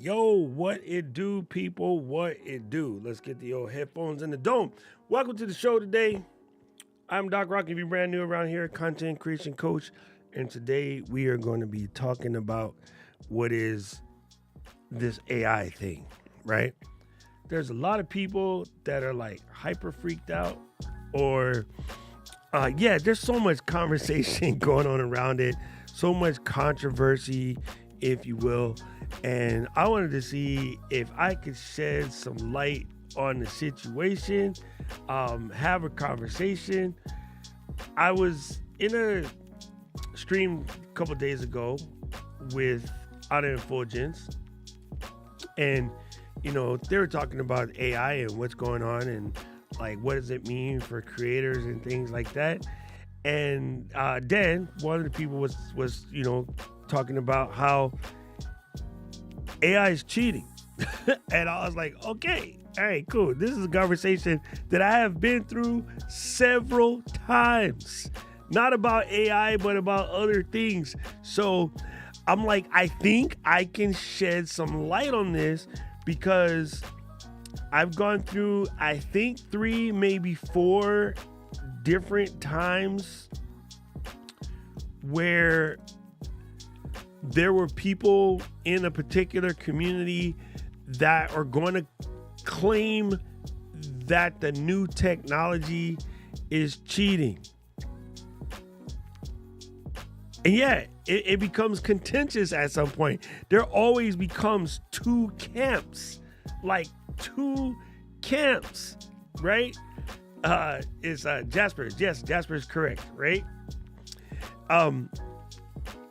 Yo, what it do, people? What it do? Let's get the old headphones in the dome. Welcome to the show today. I'm Doc Rock. If you're brand new around here, content creation coach. And today we are going to be talking about what is this AI thing, right? There's a lot of people that are like hyper freaked out or there's so much conversation going on around it, so much controversy, if you will. And I wanted to see if I could shed some light on the situation, have a conversation. I was in a stream a couple days ago with Honor and Fulgence, and they were talking about AI and what's going on and like what does it mean for creators and things like that. And Dan, one of the people was talking about how AI is cheating. And I was like, okay, all right, cool. This is a conversation that I have been through several times. Not about AI, but about other things. So I'm like, I think I can shed some light on this because I've gone through, I think 3, maybe 4 different times where there were people in a particular community that are going to claim that the new technology is cheating. And yeah, it becomes contentious at some point. There always becomes 2 camps, right? It's Jasper. Yes, Jasper is correct, right?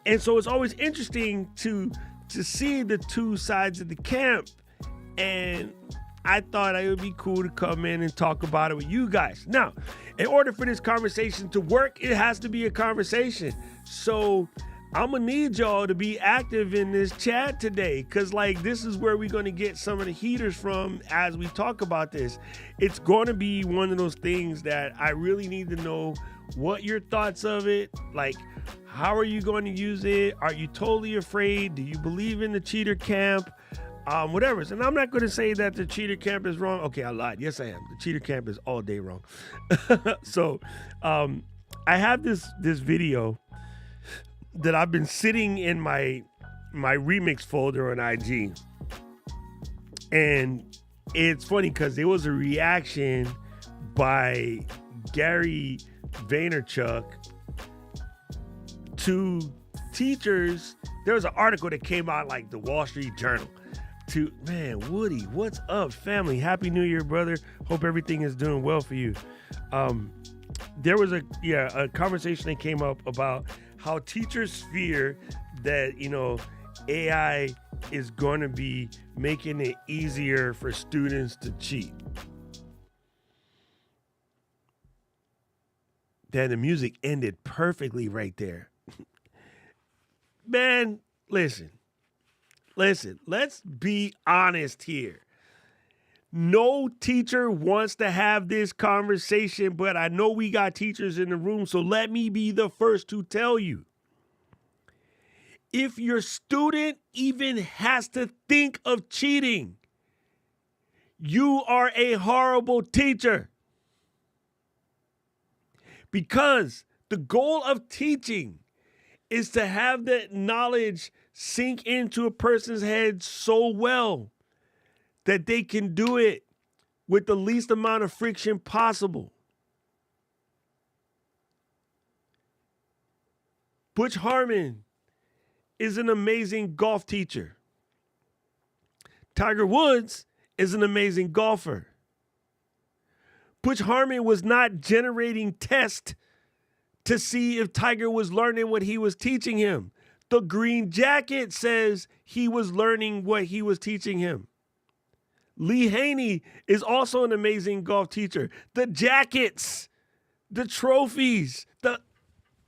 And so it's always interesting to see the 2 sides of the camp. And I thought it would be cool to come in and talk about it with you guys. Now, in order for this conversation to work, it has to be a conversation. So I'm gonna need y'all to be active in this chat today, because this is where we're gonna get some of the heaters from as we talk about this. It's gonna be one of those things that I really need to know what your thoughts of it, how are you going to use it? Are you totally afraid? Do you believe in the cheater camp? Whatever. And I'm not going to say that the cheater camp is wrong. Okay, I lied. Yes, I am. The cheater camp is all day wrong. So I have this video that I've been sitting in my remix folder on IG. And it's funny because there was a reaction by Gary Vaynerchuk to teachers. There was an article that came out like the Wall Street Journal. Woody, what's up, family? Happy New Year, brother. Hope everything is doing well for you. There was a conversation that came up about how teachers fear that, AI is going to be making it easier for students to cheat. Then the music ended perfectly right there. Man, listen, let's be honest here. No teacher wants to have this conversation, but I know we got teachers in the room, so let me be the first to tell you. If your student even has to think of cheating, you are a horrible teacher. Because the goal of teaching is to have that knowledge sink into a person's head so well that they can do it with the least amount of friction possible. Butch Harmon is an amazing golf teacher. Tiger Woods is an amazing golfer. Butch Harmon was not generating tests to see if Tiger was learning what he was teaching him. The Green Jacket says he was learning what he was teaching him. Lee Haney is also an amazing golf teacher. The jackets, the trophies,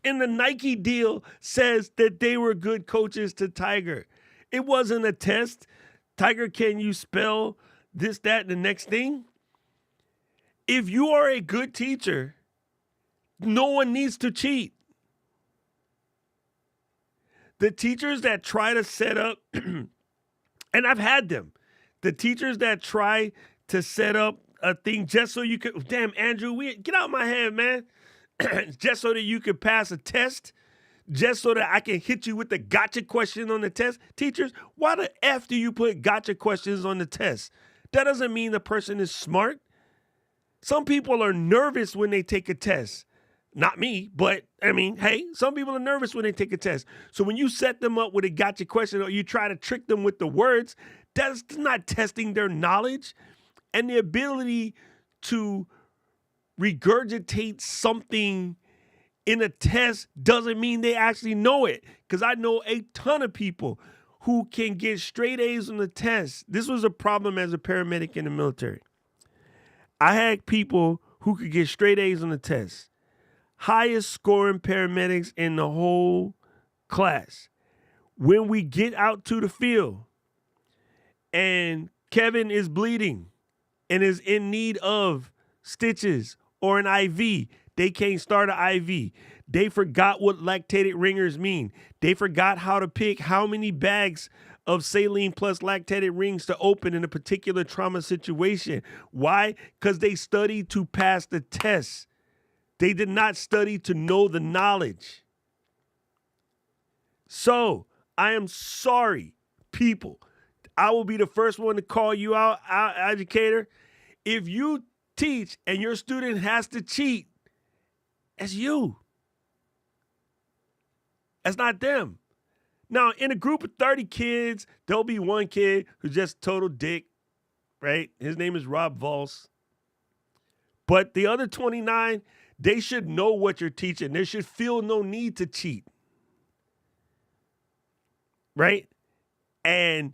and the Nike deal says that they were good coaches to Tiger. It wasn't a test. Tiger, can you spell this, that, and the next thing? If you are a good teacher, no one needs to cheat. The teachers that try to set up And I've had them. The teachers that try to set up a thing just so you could, damn, Andrew, get out of my head, man. Just so that you could pass a test, just so that I can hit you with the gotcha question on the test. Teachers, why the F do you put gotcha questions on the test? That doesn't mean the person is smart. Some people are nervous when they take a test. Not me, but I mean, hey, some people are nervous when they take a test. So when you set them up with a gotcha question or you try to trick them with the words, that's not testing their knowledge and the ability to regurgitate something in a test doesn't mean they actually know it. Because I know a ton of people who can get straight A's on the test. This was a problem as a paramedic in the military. I had people who could get straight A's on the test. Highest scoring paramedics in the whole class. When we get out to the field and Kevin is bleeding and is in need of stitches or an IV, they can't start an IV. They forgot what lactated ringers mean. They forgot how to pick how many bags of saline plus lactated rings to open in a particular trauma situation. Why? Because they studied to pass the test. They did not study to know the knowledge. So I am sorry, people. I will be the first one to call you out, educator. If you teach and your student has to cheat, it's you. That's not them. Now, in a group of 30 kids, there'll be one kid who's just total dick, right? His name is Rob Voss. But the other 29, they should know what you're teaching. They should feel no need to cheat, right? And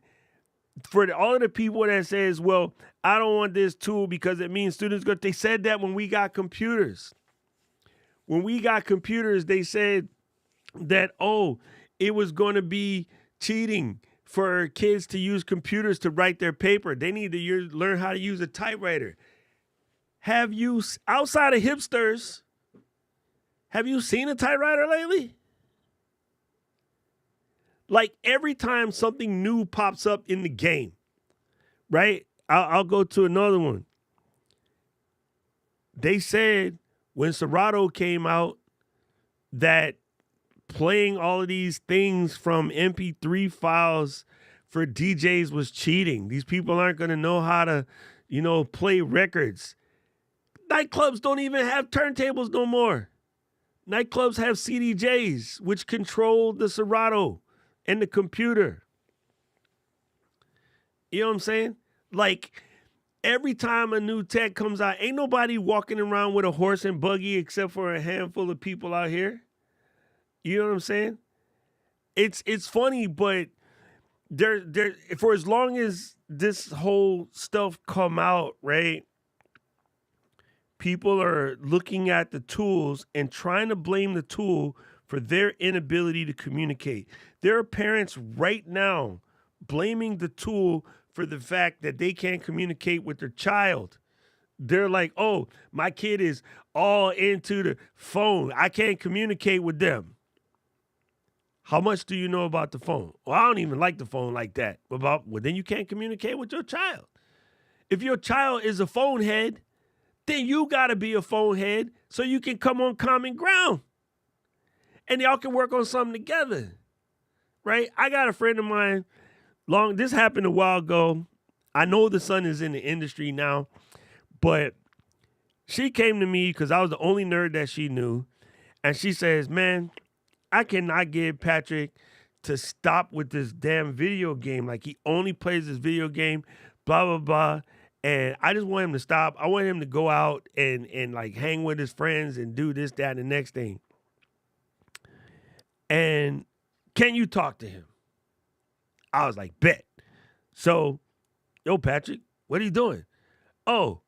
for all of the people that says, well, I don't want this tool because it means students go, they said that when we got computers. When we got computers, they said that, oh, it was going to be cheating for kids to use computers to write their paper. They need to learn how to use a typewriter. Have you, outside of hipsters, have you seen a typewriter lately? Like every time something new pops up in the game, right? I'll go to another one. They said when Serato came out that playing all of these things from MP3 files for DJs was cheating. These people aren't going to know how to, play records. Nightclubs don't even have turntables no more. Nightclubs have CDJs, which control the Serato and the computer. You know what I'm saying? Like, every time a new tech comes out, ain't nobody walking around with a horse and buggy except for a handful of people out here. You know what I'm saying? It's funny, but there for as long as this whole stuff come out, right? People are looking at the tools and trying to blame the tool for their inability to communicate. There are parents right now blaming the tool for the fact that they can't communicate with their child. They're like, oh, my kid is all into the phone. I can't communicate with them. How much do you know about the phone? Well, I don't even like the phone like that. Well, then you can't communicate with your child. If your child is a phone head, then you got to be a phone head so you can come on common ground. And y'all can work on something together, right? I got a friend of mine, this happened a while ago. I know the son is in the industry now, but she came to me because I was the only nerd that she knew. And she says, man, I cannot get Patrick to stop with this damn video game. Like, he only plays this video game, blah, blah, blah. And I just want him to stop. I want him to go out and like hang with his friends and do this, that, and the next thing. And can you talk to him? I was like, bet. So, yo, Patrick, what are you doing? Oh,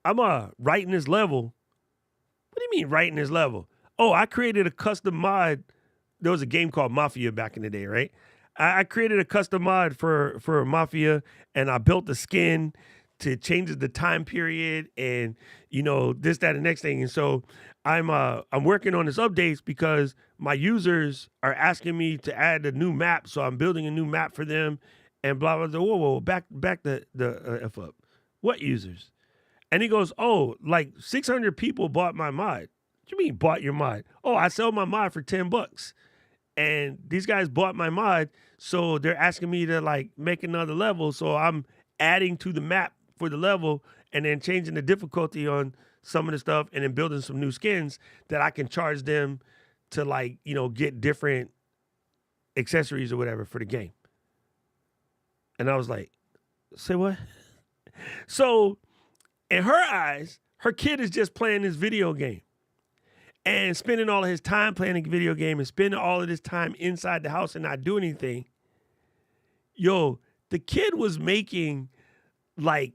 I'm writing this level. What do you mean writing this level? Oh, I created a custom mod. There was a game called Mafia back in the day, right? I created a custom mod for Mafia, and I built the skin to change the time period and, this, that, and the next thing. And so I'm working on this updates because my users are asking me to add a new map. So I'm building a new map for them and blah, blah, blah. Whoa, back the F up. What users? And he goes, oh, like 600 people bought my mod. What you mean bought your mod? Oh, I sell my mod for $10. And these guys bought my mod, so they're asking me to like make another level. So I'm adding to the map for the level and then changing the difficulty on some of the stuff and then building some new skins that I can charge them to like, get different accessories or whatever for the game. And I was like, say what? So in her eyes, her kid is just playing this video game and spending all of his time playing a video game and spending all of this time inside the house and not doing anything. Yo, the kid was making like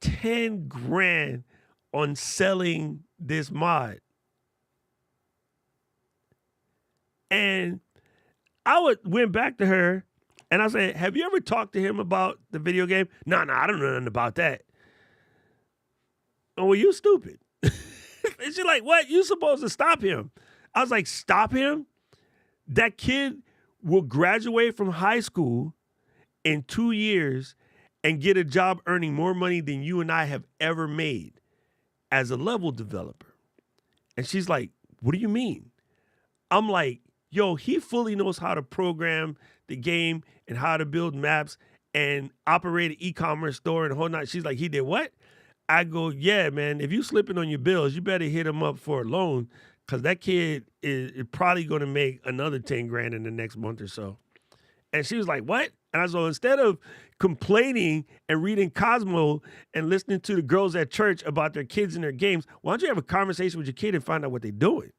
10 grand on selling this mod. And I went back to her and I said, have you ever talked to him about the video game? No, I don't know nothing about that. Oh, well, you stupid. And she's like, what? You supposed to stop him. I was like, stop him? That kid will graduate from high school in 2 years and get a job earning more money than you and I have ever made as a level developer. And she's like, what do you mean? I'm like, yo, he fully knows how to program the game and how to build maps and operate an e-commerce store and whole night. She's like, he did what? I go, yeah, man, if you slipping on your bills, you better hit him up for a loan because that kid is probably going to make another 10 grand in the next month or so. And she was like, what? And I was like, instead of complaining and reading Cosmo and listening to the girls at church about their kids and their games, why don't you have a conversation with your kid and find out what they're doing?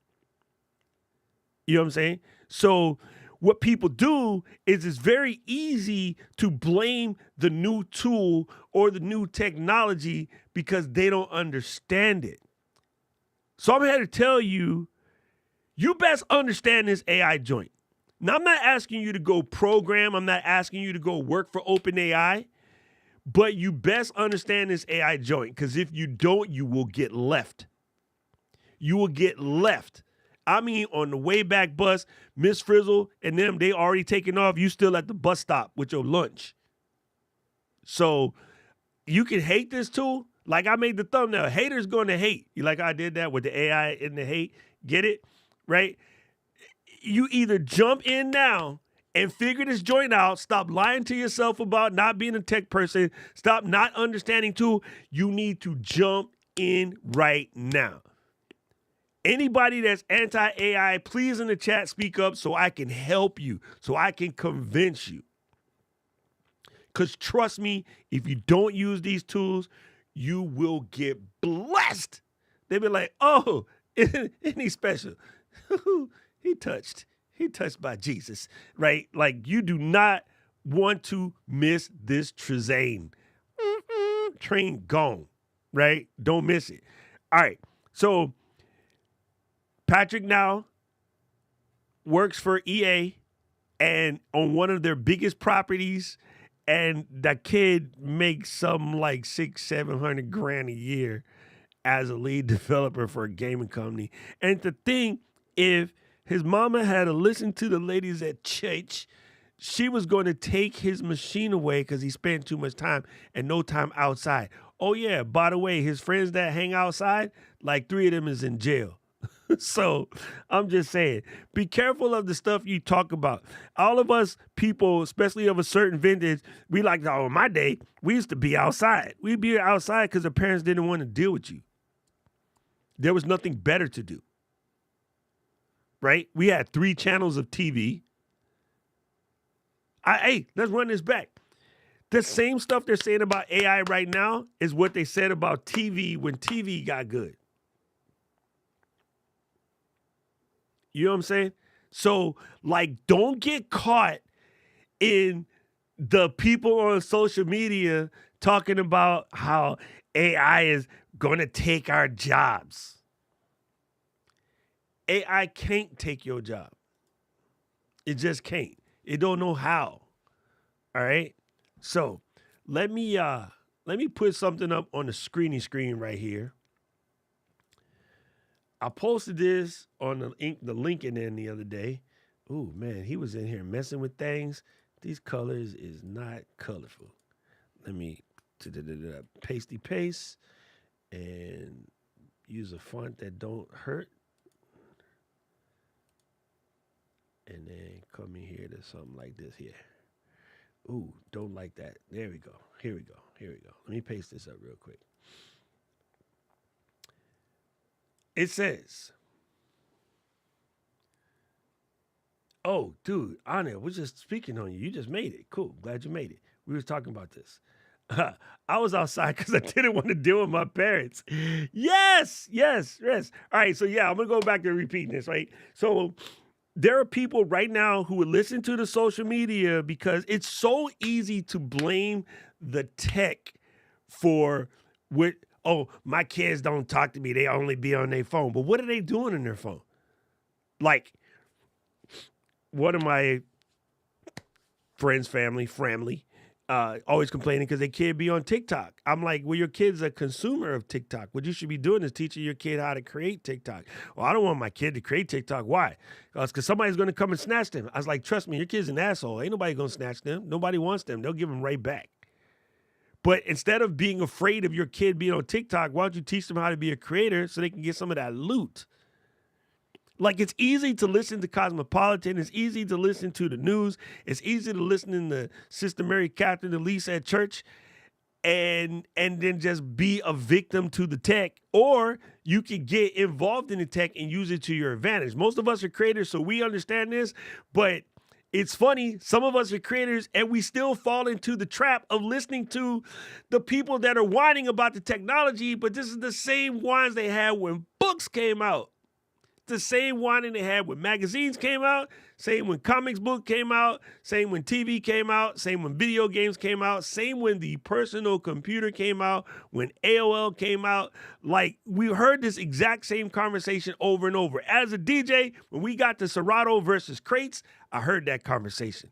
You know what I'm saying? So what people do is it's very easy to blame the new tool or the new technology because they don't understand it. So I'm here to tell you, you best understand this AI joint. Now, I'm not asking you to go program. I'm not asking you to go work for OpenAI, but you best understand this AI joint because if you don't, you will get left. You will get left. I mean, on the way back bus, Miss Frizzle and them, they already taking off. You still at the bus stop with your lunch. So you can hate this tool. Like I made the thumbnail. Haters going to hate. You like I did that with the AI and the hate. Get it? Right? You either jump in now and figure this joint out. Stop lying to yourself about not being a tech person. Stop not understanding tool. You need to jump in right now. Anybody that's anti-AI, please in the chat speak up so I can help you, so I can convince you. Because trust me, if you don't use these tools, you will get blessed. They'll be like, oh, isn't he special? He touched by Jesus, right? Like you do not want to miss this train. Train gone, right? Don't miss it. All right, so Patrick now works for EA and on one of their biggest properties, and that kid makes some like $600-700 grand a year as a lead developer for a gaming company. And the thing, if his mama had to listen to the ladies at church, she was going to take his machine away because he spent too much time and no time outside. Oh yeah, by the way, his friends that hang outside, like 3 of them is in jail. So I'm just saying, be careful of the stuff you talk about. All of us people, especially of a certain vintage, we like, oh, in my day, we used to be outside. We'd be outside because our parents didn't want to deal with you. There was nothing better to do. Right? We had 3 channels of TV. Hey, let's run this back. The same stuff they're saying about AI right now is what they said about TV when TV got good. You know what I'm saying? So, like, don't get caught in the people on social media talking about how AI is going to take our jobs. AI can't take your job. It just can't. It don't know how. All right? So, let me put something up on the screen right here. I posted this on the LinkedIn the other day. Ooh, man, he was in here messing with things. These colors is not colorful. Let me pasty paste and use a font that don't hurt. And then come in here to something like this here. Ooh, don't like that. There we go. Here we go. Here we go. Let me paste this up real quick. It says, oh, dude, Anna, we're just speaking on you. You just made it. Cool. Glad you made it. We was talking about this. I was outside because I didn't want to deal with my parents. Yes. All right. So, yeah, I'm going to go back to repeating this, right? So, there are people right now who would listen to the social media because it's so easy to blame the tech for what, oh, my kids don't talk to me. They only be on their phone. But what are they doing on their phone? Like, one of my friends, family, always complaining because their kid be on TikTok. I'm like, well, your kid's a consumer of TikTok. What you should be doing is teaching your kid how to create TikTok. Well, I don't want my kid to create TikTok. Why? Because somebody's going to come and snatch them. I was like, trust me, your kid's an asshole. Ain't nobody going to snatch them. Nobody wants them. They'll give them right back. But instead of being afraid of your kid being on TikTok, why don't you teach them how to be a creator so they can get some of that loot? Like, it's easy to listen to Cosmopolitan. It's easy to listen to the news. It's easy to listen to Sister Mary Catherine Elise at church and then just be a victim to the tech. Or you can get involved in the tech and use it to your advantage. Most of us are creators, so we understand this. But it's funny, some of us are creators and we still fall into the trap of listening to the people that are whining about the technology. But this is the same whines they had when books came out. The same whining they had when magazines came out, same when comics book came out, same when TV came out, same when video games came out, same when the personal computer came out, when AOL came out. Like, we heard this exact same conversation over and over. As a DJ, when we got to Serato versus Crates, I heard that conversation.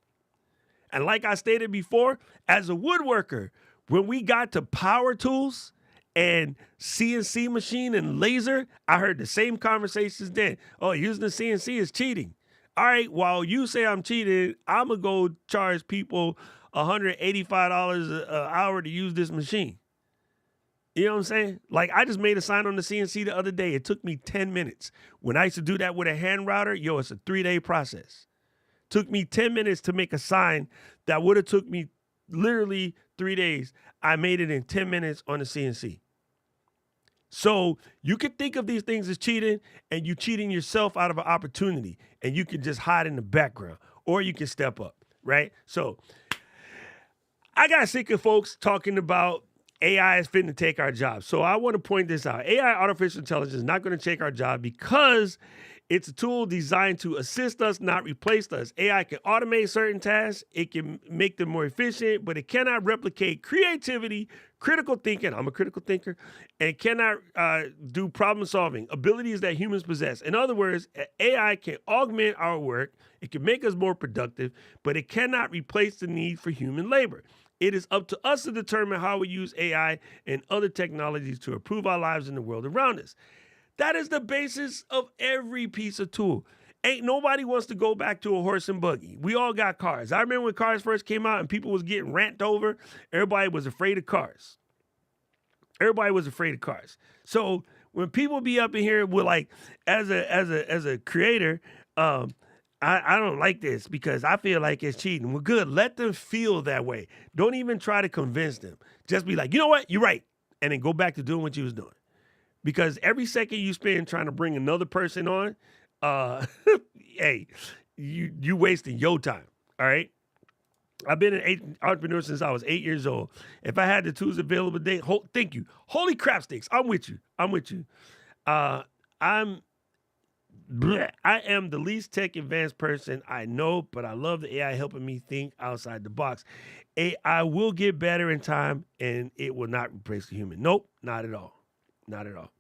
And like I stated before, as a woodworker, when we got to power tools and CNC machine and laser, I heard the same conversations then. Oh, using the CNC is cheating. All right, while you say I'm cheating, I'm going to go charge people $185 an hour to use this machine. You know what I'm saying? Like, I just made a sign on the CNC the other day. It took me 10 minutes. When I used to do that with a hand router, it's a 3-day process. Took me 10 minutes to make a sign that would have took me literally 3 days. I made it in 10 minutes on the CNC. So you can think of these things as cheating, and you cheating yourself out of an opportunity, and you can just hide in the background, or you can step up, right? So I got sick of folks talking about AI is fitting to take our jobs. So I want to point this out. AI, artificial intelligence, is not going to take our job because it's a tool designed to assist us, not replace us. AI can automate certain tasks. It can make them more efficient, but it cannot replicate creativity, critical thinking. I'm a critical thinker. And cannot do problem solving, abilities that humans possess. In other words, AI can augment our work. It can make us more productive, but it cannot replace the need for human labor. It is up to us to determine how we use AI and other technologies to improve our lives in the world around us. That is the basis of every piece of tool. Ain't nobody wants to go back to a horse and buggy. We all got cars. I remember when cars first came out and people was getting ranted over. Everybody was afraid of cars. So when people be up in here with, like, as a creator, I don't like this because I feel like it's cheating. Well, good. Let them feel that way. Don't even try to convince them. Just be like, you know what? You're right. And then go back to doing what you was doing. Because every second you spend trying to bring another person on, hey, you wasting your time, all right? I've been an entrepreneur since I was 8 years old. If I had the tools available today, thank you. Holy crap sticks, I'm with you. I am the least tech advanced person I know, but I love the AI helping me think outside the box. AI will get better in time, and it will not replace the human. Nope, not at all. Not at all.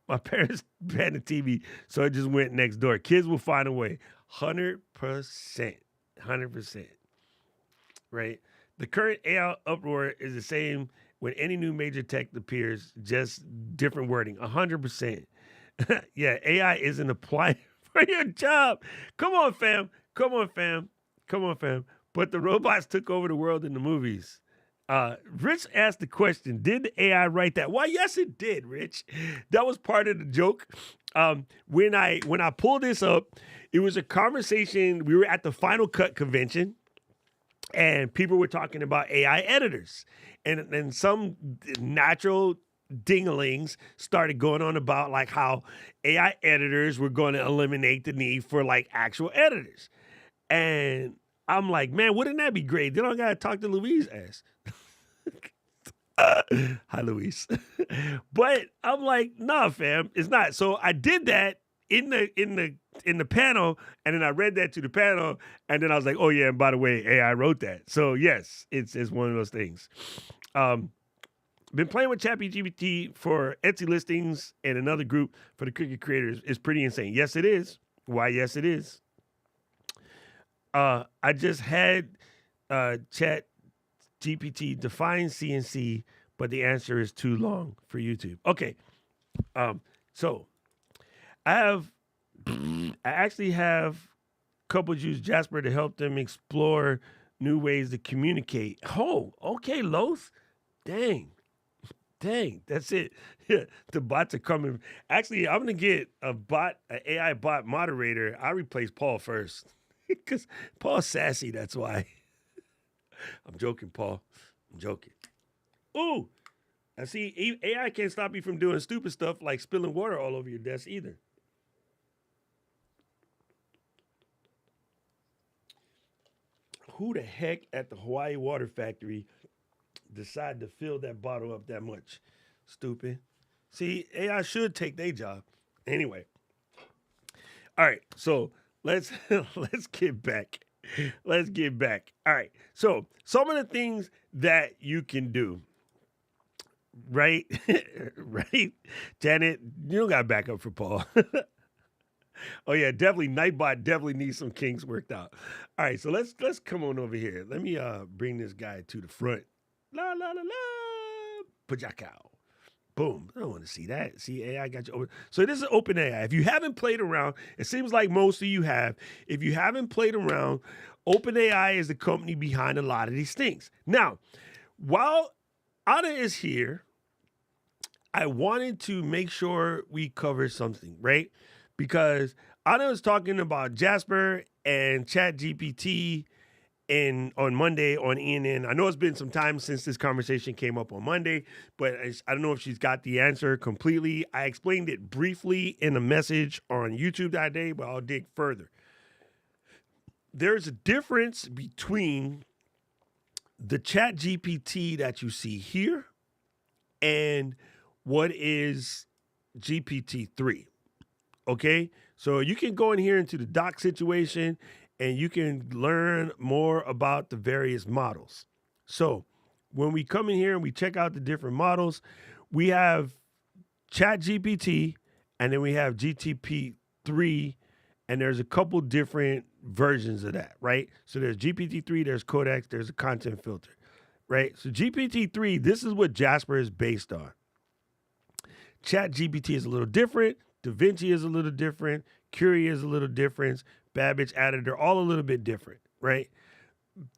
My parents had the TV, so it just went next door. Kids will find a way. 100%. 100%. Right? The current AI uproar is the same when any new major tech appears, just different wording. 100%. Yeah, AI isn't applying for your job. Come on, fam. but the robots took over the world in the movies. Rich asked the question, did the AI write that? Why, yes, it did, Rich. That was part of the joke. When I pulled this up, it was a conversation. We were at the Final Cut convention, and people were talking about AI editors. And some natural dinglings started going on about like how AI editors were going to eliminate the need for like actual editors. And I'm like, man, wouldn't that be great? Then I got to talk to Louise ass. Hi, Louise. But I'm like, nah, fam, it's not. So I did that in the panel, and then I read that to the panel, and then I was like, oh yeah, and by the way, AI wrote that. So yes, it's one of those things. Been playing with ChatGPT for Etsy listings and another group for the Cricut creators. It's pretty insane. Yes, it is. Why? Yes, it is. I just had Chat GPT define CNC, but the answer is too long for YouTube. Okay. So I actually have couples use Jasper to help them explore new ways to communicate. Oh, okay, Loth. Dang, that's it. The bots are coming. Actually, I'm gonna get an AI bot moderator. I replace Paul first because Paul's sassy. That's why. I'm joking, Paul. I'm joking. Ooh, I see. AI can't stop you from doing stupid stuff like spilling water all over your desk either. Who the heck at the Hawaii Water Factory decide to fill that bottle up that much? Stupid. See, AI should take their job. Anyway. All right, so let's get back. Let's get back. All right. So some of the things that you can do. Right? Right? Janet, you don't got backup for Paul. Oh yeah, definitely Nightbot definitely needs some kinks worked out. All right, so let's come on over here. Let me bring this guy to the front. La la la la. Pajakow. Boom. I don't want to see that. See, AI got you over. So this is open AI. If you haven't played around, it seems like most of you have. If you haven't played around, OpenAI is the company behind a lot of these things. Now, while Anna is here, I wanted to make sure we cover something, right? Because Anna was talking about Jasper and ChatGPT on Monday on ENN. I know it's been some time since this conversation came up on Monday, but I don't know if she's got the answer completely. I explained it briefly in a message on YouTube that day, but I'll dig further. There's a difference between the ChatGPT that you see here and what is GPT-3. Okay, so you can go in here into the doc situation and you can learn more about the various models. So when we come in here and we check out the different models, we have ChatGPT and then we have GPT-3, and there's a couple different versions of that, right? So there's GPT-3, there's Codex, there's a content filter, right? So GPT-3, this is what Jasper is based on. ChatGPT is a little different. DaVinci is a little different. Curie is a little different. Babbage added, they're all a little bit different, right?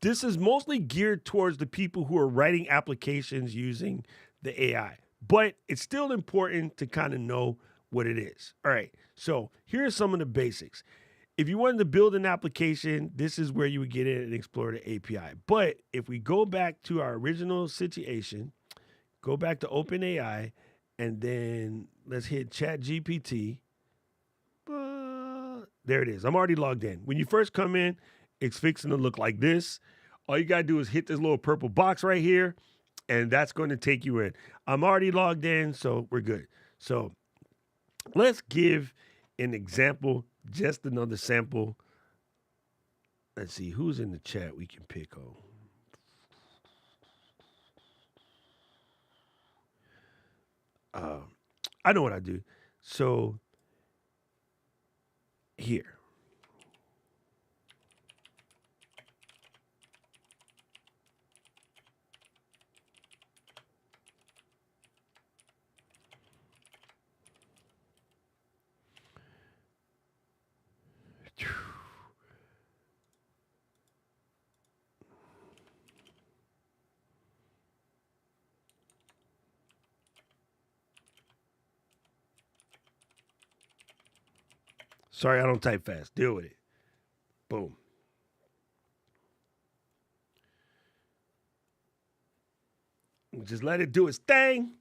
This is mostly geared towards the people who are writing applications using the AI, but it's still important to kind of know what it is. All right, so here are some of the basics. If you wanted to build an application, this is where you would get in and explore the API. But if we go back to our original situation, go back to OpenAI, and then let's hit ChatGPT. There it is. I'm already logged in. When you first come in, it's fixing to look like this. All you got to do is hit this little purple box right here, and that's going to take you in. I'm already logged in, so we're good. So let's give an example, just another sample. Let's see who's in the chat we can pick on. I know what I do. So here. Sorry, I don't type fast. Deal with it. Boom. Just let it do its thing.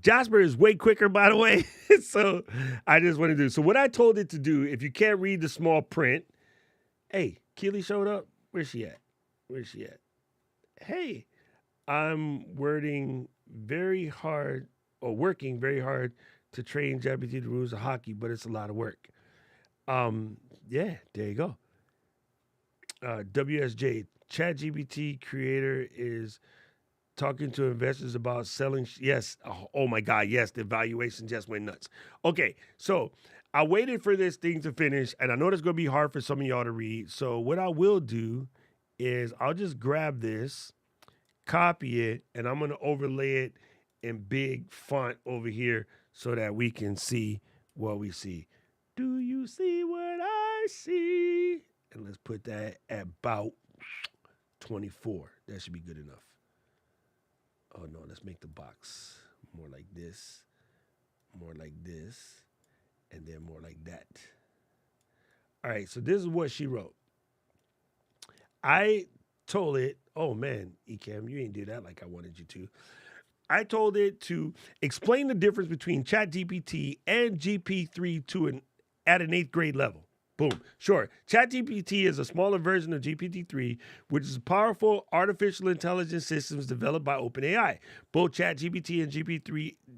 Jasper is way quicker, by the way. So I just want to do. So what I told it to do, if you can't read the small print, hey, Keely showed up. Where's she at? Hey, I'm working very hard to train ChatGPT the rules of hockey, but it's a lot of work. Yeah, there you go. WSJ, ChatGPT creator is talking to investors about selling. Yes. Oh my God. Yes. The valuation just went nuts. Okay. So I waited for this thing to finish, and I know it's going to be hard for some of y'all to read. So what I will do is I'll just grab this, copy it, and I'm going to overlay it in big font over here so that we can see what we see. Do you see what I see? And let's put that at about 24. That should be good enough. Oh no, let's make the box more like this, and then more like that. All right, so this is what she wrote. I told it, oh man, Ecamm, you ain't do that like I wanted you to. I told it to explain the difference between ChatGPT and GPT-3 at an 8th grade level. Boom. Sure. ChatGPT is a smaller version of GPT-3, which is powerful artificial intelligence systems developed by OpenAI. Both ChatGPT and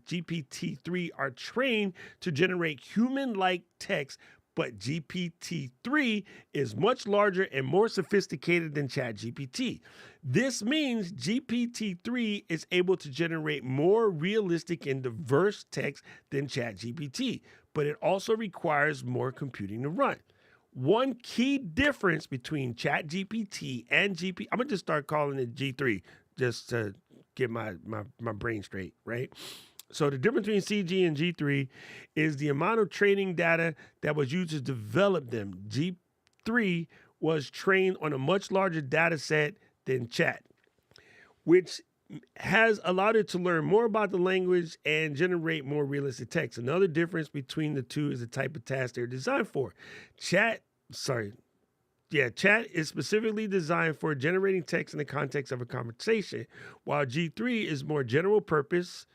GPT-3 are trained to generate human-like text, but GPT-3 is much larger and more sophisticated than ChatGPT. This means GPT-3 is able to generate more realistic and diverse text than ChatGPT, but it also requires more computing to run. One key difference between ChatGPT and I'm going to just start calling it G3 just to get my brain straight, right? So the difference between CG and G3 is the amount of training data that was used to develop them. G3 was trained on a much larger data set than Chat, which has allowed it to learn more about the language and generate more realistic text. Another difference between the two is the type of task they're designed for. Chat is specifically designed for generating text in the context of a conversation, while G3 is more general purpose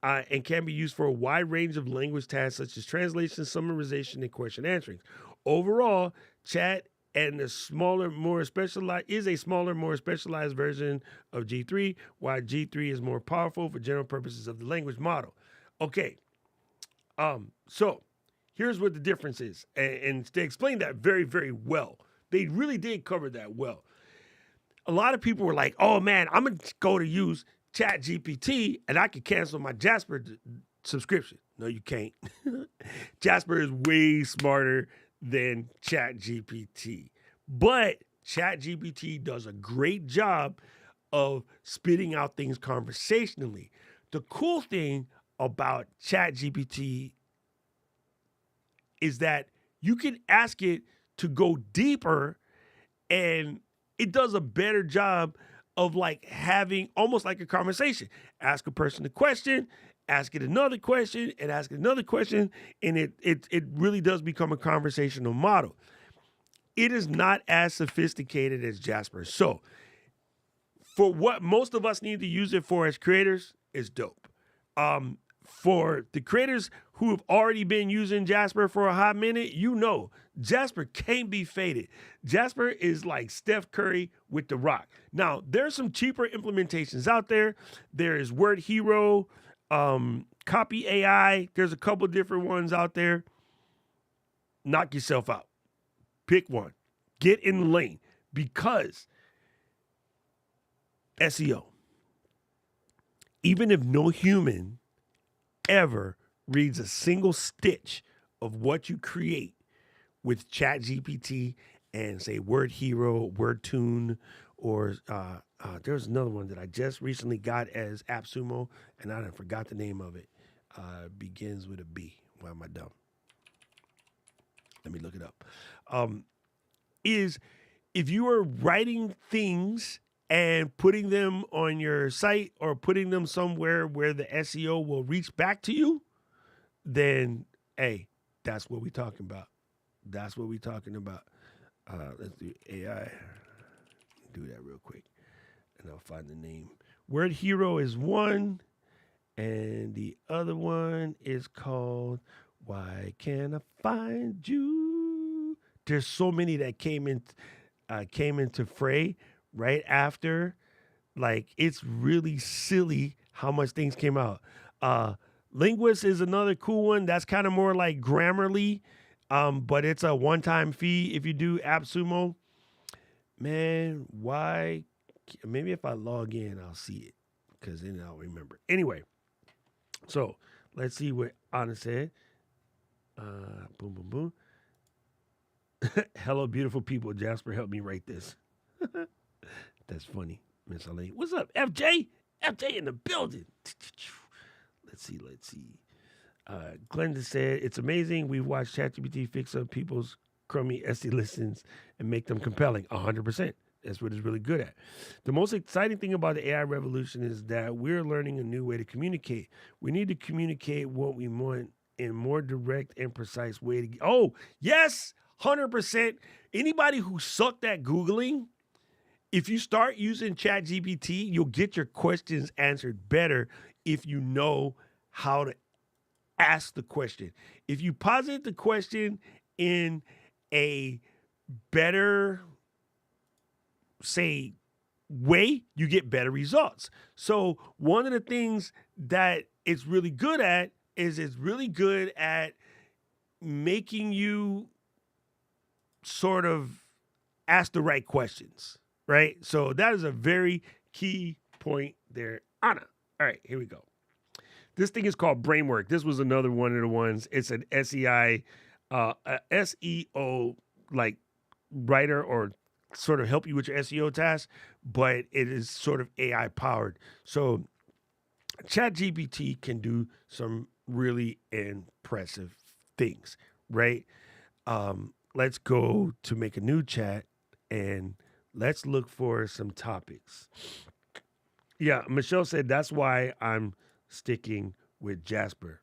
and can be used for a wide range of language tasks such as translation, summarization, and question answering. Overall, Chat and a smaller, more specialized version of G3, while G3 is more powerful for general purposes of the language model. Okay, so here's what the difference is, and they explained that very, very well. They really did cover that well. A lot of people were like, "Oh man, I'm gonna go to use ChatGPT and I can cancel my Jasper subscription." No, you can't. Jasper is way smarter than ChatGPT. But ChatGPT does a great job of spitting out things conversationally. The cool thing about ChatGPT is that you can ask it to go deeper, and it does a better job of like having almost like a conversation. Ask a person a question, ask it another question, and ask it another question, and it really does become a conversational model. It is not as sophisticated as Jasper. So for what most of us need to use it for as creators, it's dope. For the creators who have already been using Jasper for a hot minute, you know, Jasper can't be faded. Jasper is like Steph Curry with The Rock. Now, there's some cheaper implementations out there. There is WordHero, Copy.ai. There's a couple different ones out there. Knock yourself out. Pick one. Get in the lane, because SEO, even if no human ever reads a single stitch of what you create with ChatGPT and say WordHero, WordTune, or there's another one that I just recently got as AppSumo, and I forgot the name of it. Begins with a B. Why am I dumb? Let me look it up. Is if you are writing things and putting them on your site or putting them somewhere where the SEO will reach back to you, then, hey, That's what we're talking about. That's what we're talking about. Let's do AI. Do that real quick, and I'll find the name. WordHero is one, and the other one is called "Why Can't I Find You?" There's so many that came into fray right after. Like it's really silly how much things came out. Uh, Linguist is another cool one. That's kind of more like Grammarly, but it's a one-time fee if you do AppSumo. Man, why? Maybe if I log in, I'll see it because then I'll remember. Anyway, so let's see what Anna said. Boom, boom, boom. Hello, beautiful people. Jasper, help me write this. That's funny, Miss Ali. What's up, FJ? FJ in the building. Let's see. Glenda said, it's amazing. We've watched ChatGPT fix up people's crummy SD listens and make them compelling. 100%. That's what it's really good at. The most exciting thing about the AI revolution is that we're learning a new way to communicate. We need to communicate what we want in more direct and precise way. Oh, yes, 100%. Anybody who sucked at Googling, if you start using ChatGPT, you'll get your questions answered better if you know how to ask the question. If you posit the question in a better, say, way, you get better results. So one of the things that it's really good at is it's really good at making you sort of ask the right questions, right? So that is a very key point there, Anna. All right, here we go. This thing is called Brainwork. This was another one of the ones. It's an SEO like writer or sort of help you with your SEO tasks, but it is sort of AI powered. So ChatGPT can do some really impressive things, right? Let's go to make a new chat and let's look for some topics. Yeah, Michelle said that's why I'm sticking with Jasper.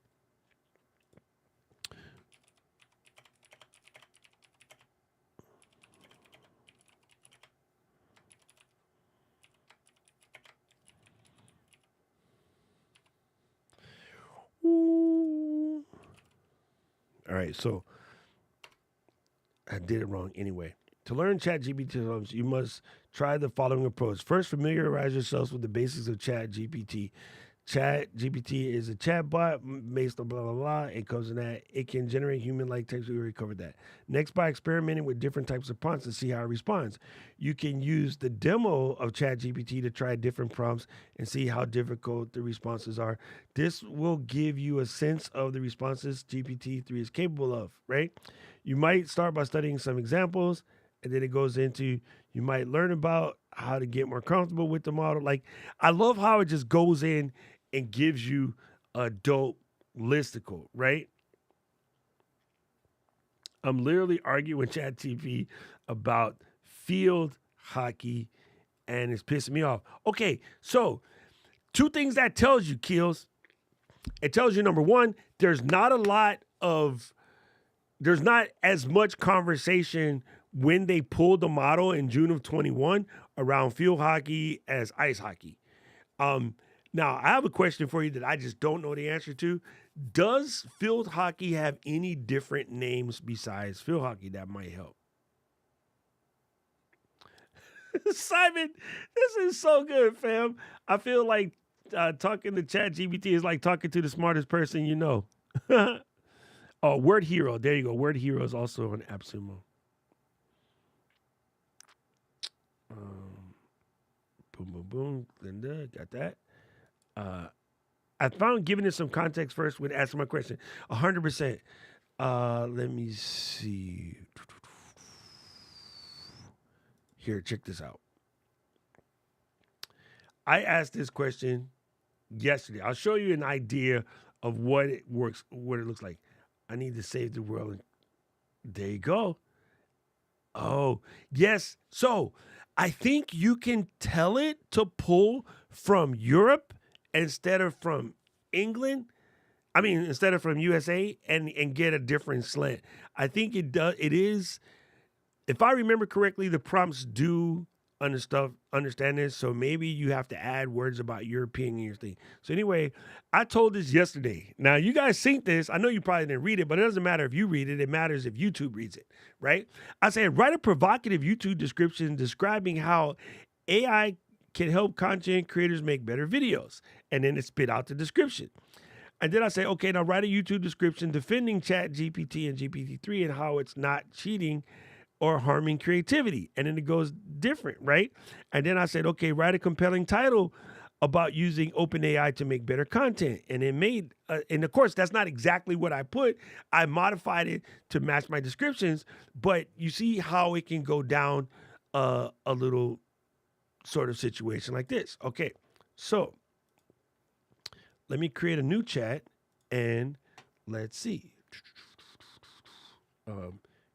Ooh. All right, so I did it wrong anyway. To learn ChatGPT, you must try the following approach. First, familiarize yourselves with the basics of ChatGPT. ChatGPT is a chatbot based on blah, blah, blah. It comes in that it can generate human-like text. We already covered that. Next, by experimenting with different types of prompts to see how it responds. You can use the demo of ChatGPT to try different prompts and see how difficult the responses are. This will give you a sense of the responses GPT-3 is capable of, right? You might start by studying some examples, and then it goes into, you might learn about how to get more comfortable with the model. Like, I love how it just goes in and gives you a dope listicle, right? I'm literally arguing with ChatGPT about field hockey, and it's pissing me off. Okay, so two things that tells you, Keels. It tells you, number one, there's not as much conversation when they pulled the model in June of 21 around field hockey as ice hockey. Now, I have a question for you that I just don't know the answer to. Does field hockey have any different names besides field hockey that might help? Simon, this is so good, fam. I feel like talking to ChatGPT is like talking to the smartest person you know. Oh, WordHero. There you go. WordHero is also on AppSumo. Boom, boom, boom. Linda, got that. I found giving it some context first when asking my question. 100%. Let me see. Here, check this out. I asked this question yesterday. I'll show you an idea of what it looks like. I need to save the world. There you go. Oh, yes. So I think you can tell it to pull from Europe instead of from England. I mean, instead of from USA and get a different slant. I think it does. It is, if I remember correctly, the prompts do understand this. So maybe you have to add words about European in your thing. So anyway, I told this yesterday. Now you guys synced this. I know you probably didn't read it, but it doesn't matter if you read it. It matters if YouTube reads it, right? I said, write a provocative YouTube description describing how AI can help content creators make better videos. And then it spit out the description. And then I say, okay, now write a YouTube description defending ChatGPT and GPT-3 and how it's not cheating or harming creativity. And then it goes different, right? And then I said, okay, write a compelling title about using OpenAI to make better content. And it made, and of course, that's not exactly what I put. I modified it to match my descriptions, but you see how it can go down a little sort of situation like this. Okay, so let me create a new chat and let's see.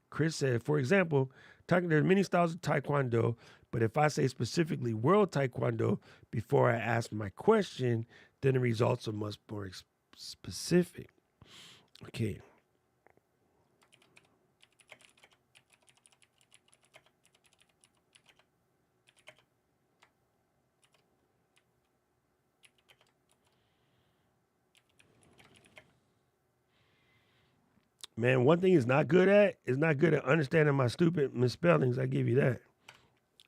Chris said, for example, there's many styles of Taekwondo, but if I say specifically World Taekwondo before I ask my question, then the results are much more specific. Okay. Man, one thing it's not good at is not good at understanding my stupid misspellings. I give you that.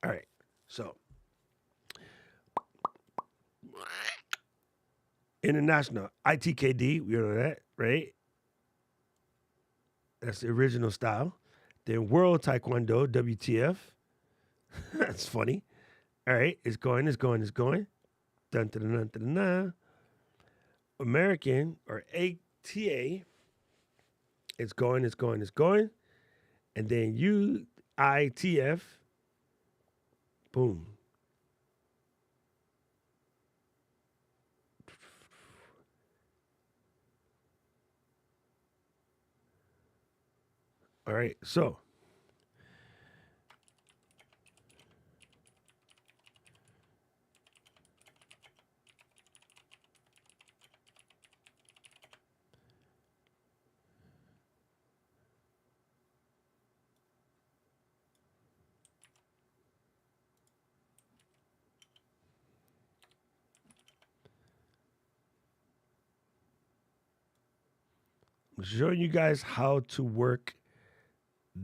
All right. So, international ITKD, we know that, right? That's the original style. Then World Taekwondo, WTF. That's funny. All right, it's going. Dun, dun, dun, dun, dun, dun. American or ATA. It's going. And then UITF. Boom. All right, so I'm showing you guys how to work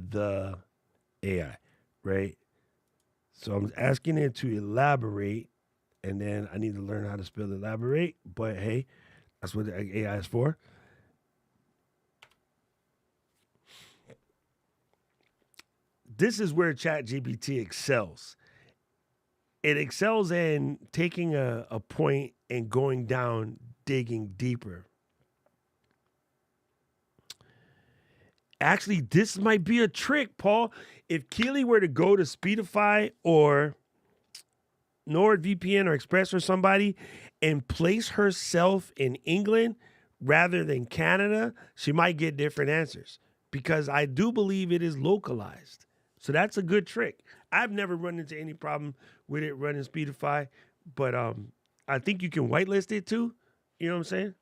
the AI, right? So I'm asking it to elaborate, and then I need to learn how to spell elaborate. But hey, that's what the AI is for. This is where ChatGPT excels. It excels in taking a point and going down, digging deeper. Actually, this might be a trick, Paul. If Keely were to go to Speedify or NordVPN or Express or somebody and place herself in England rather than Canada, she might get different answers because I do believe it is localized. So that's a good trick. I've never run into any problem with it running Speedify, but I think you can whitelist it too. You know what I'm saying?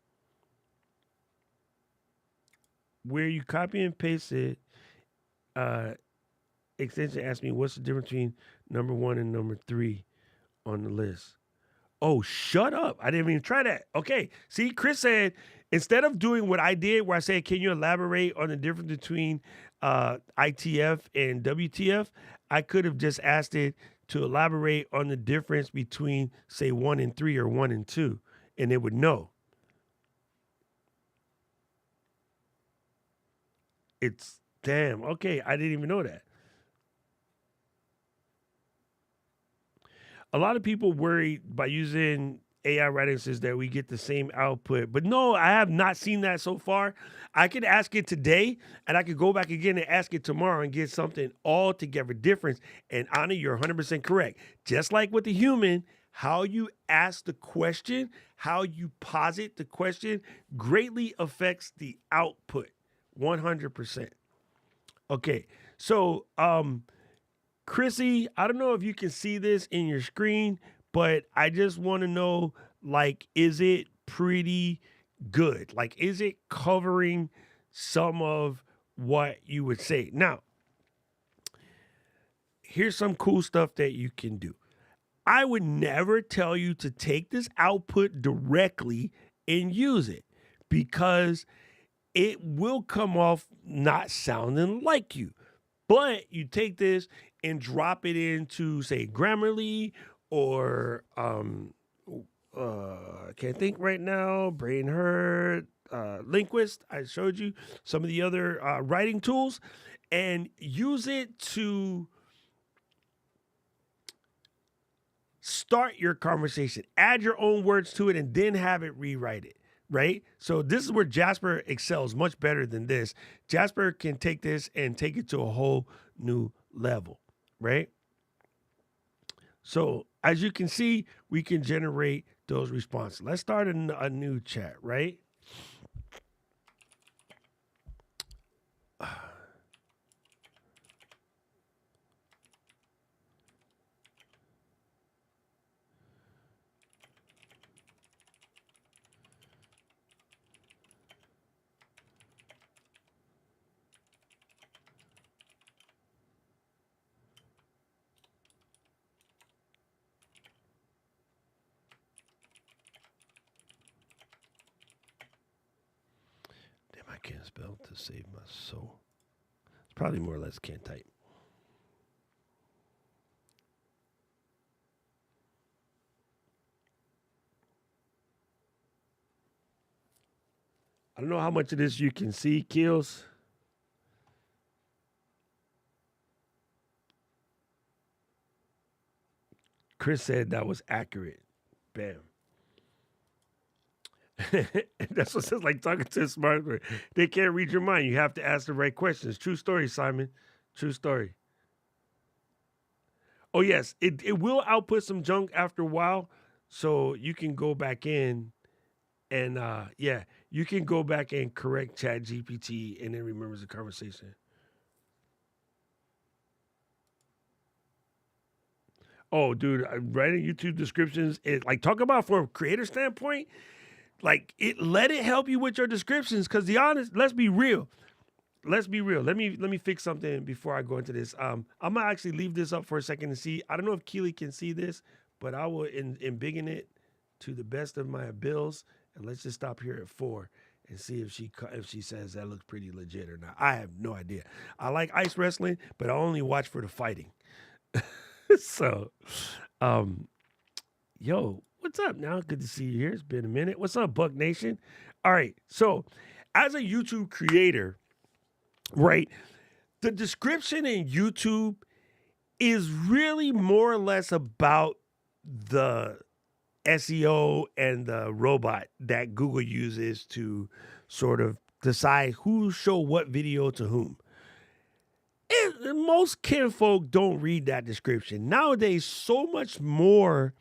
Where you copy and paste it, extension asked me what's the difference between number 1 and number 3 on the list. Oh, shut up. I didn't even try that. Okay. See, Chris said, instead of doing what I did where I said, can you elaborate on the difference between ITF and WTF? I could have just asked it to elaborate on the difference between, say, 1 and 3 or 1 and 2, and it would know. It's, damn, okay, I didn't even know that. A lot of people worry by using AI writing says that we get the same output. But no, I have not seen that so far. I could ask it today and I could go back again and ask it tomorrow and get something altogether different. And Anna, you're 100% correct. Just like with the human, how you ask the question, how you posit the question greatly affects the output. 100%. Okay. So, Chrissy, I don't know if you can see this in your screen, but I just want to know, like, is it pretty good? Like, is it covering some of what you would say? Now, here's some cool stuff that you can do. I would never tell you to take this output directly and use it because it will come off not sounding like you. But you take this and drop it into, say, Grammarly or I can't think right now, Brain Herd, Linguist. I showed you some of the other writing tools, and use it to start your conversation. Add your own words to it and then have it rewrite it, right? So this is where Jasper excels much better than this. Jasper can take this and take it to a whole new level, right? So as you can see, we can generate those responses. Let's start a new chat, right? Damn, I can't spell to save my soul. It's probably more or less can't type. I don't know how much of this you can see, Kills. Chris said that was accurate. Bam. That's what it says, like talking to a smart person. They can't read your mind. You have to ask the right questions. True story, Simon. True story. Oh, yes. It will output some junk after a while. So you can go back in and, yeah, you can go back and correct ChatGPT and it remembers the conversation. Oh, dude, writing YouTube descriptions, it like talk about from a creator standpoint, like let it help you with your descriptions. Cause let's be real. Let's be real. Let me fix something before I go into this. I'm gonna actually leave this up for a second to see. I don't know if Keely can see this, but I will embiggen it to the best of my abilities. And let's just stop here at 4 and see if she says that looks pretty legit or not. I have no idea. I like ice wrestling, but I only watch for the fighting. So, yo, what's up now? Good to see you here. It's been a minute. What's up, Buck Nation? All right. So, as a YouTube creator, right, the description in YouTube is really more or less about the SEO and the robot that Google uses to sort of decide who show what video to whom. Most kinfolk don't read that description. Nowadays, so much more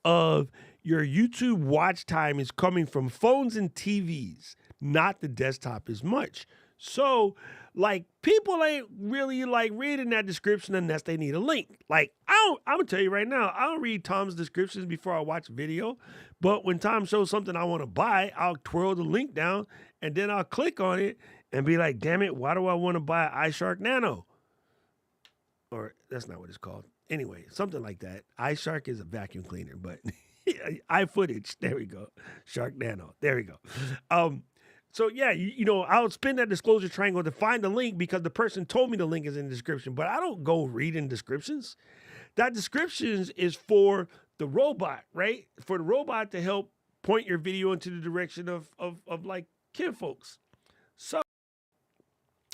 of your YouTube watch time is coming from phones and TVs, not the desktop as much. So, like, people ain't really like reading that description unless they need a link. Like, I'm gonna tell you right now, I don't read Tom's descriptions before I watch a video. But when Tom shows something I want to buy, I'll twirl the link down and then I'll click on it and be like, damn it, why do I want to buy iShark Nano? Or that's not what it's called. Anyway, something like that. iShark is a vacuum cleaner, but iFootage, there we go. Shark Nano, there we go. So yeah, you know, I'll spin that disclosure triangle to find the link because the person told me the link is in the description, but I don't go reading descriptions. That descriptions is for the robot, right? For the robot to help point your video into the direction of like kinfolks. So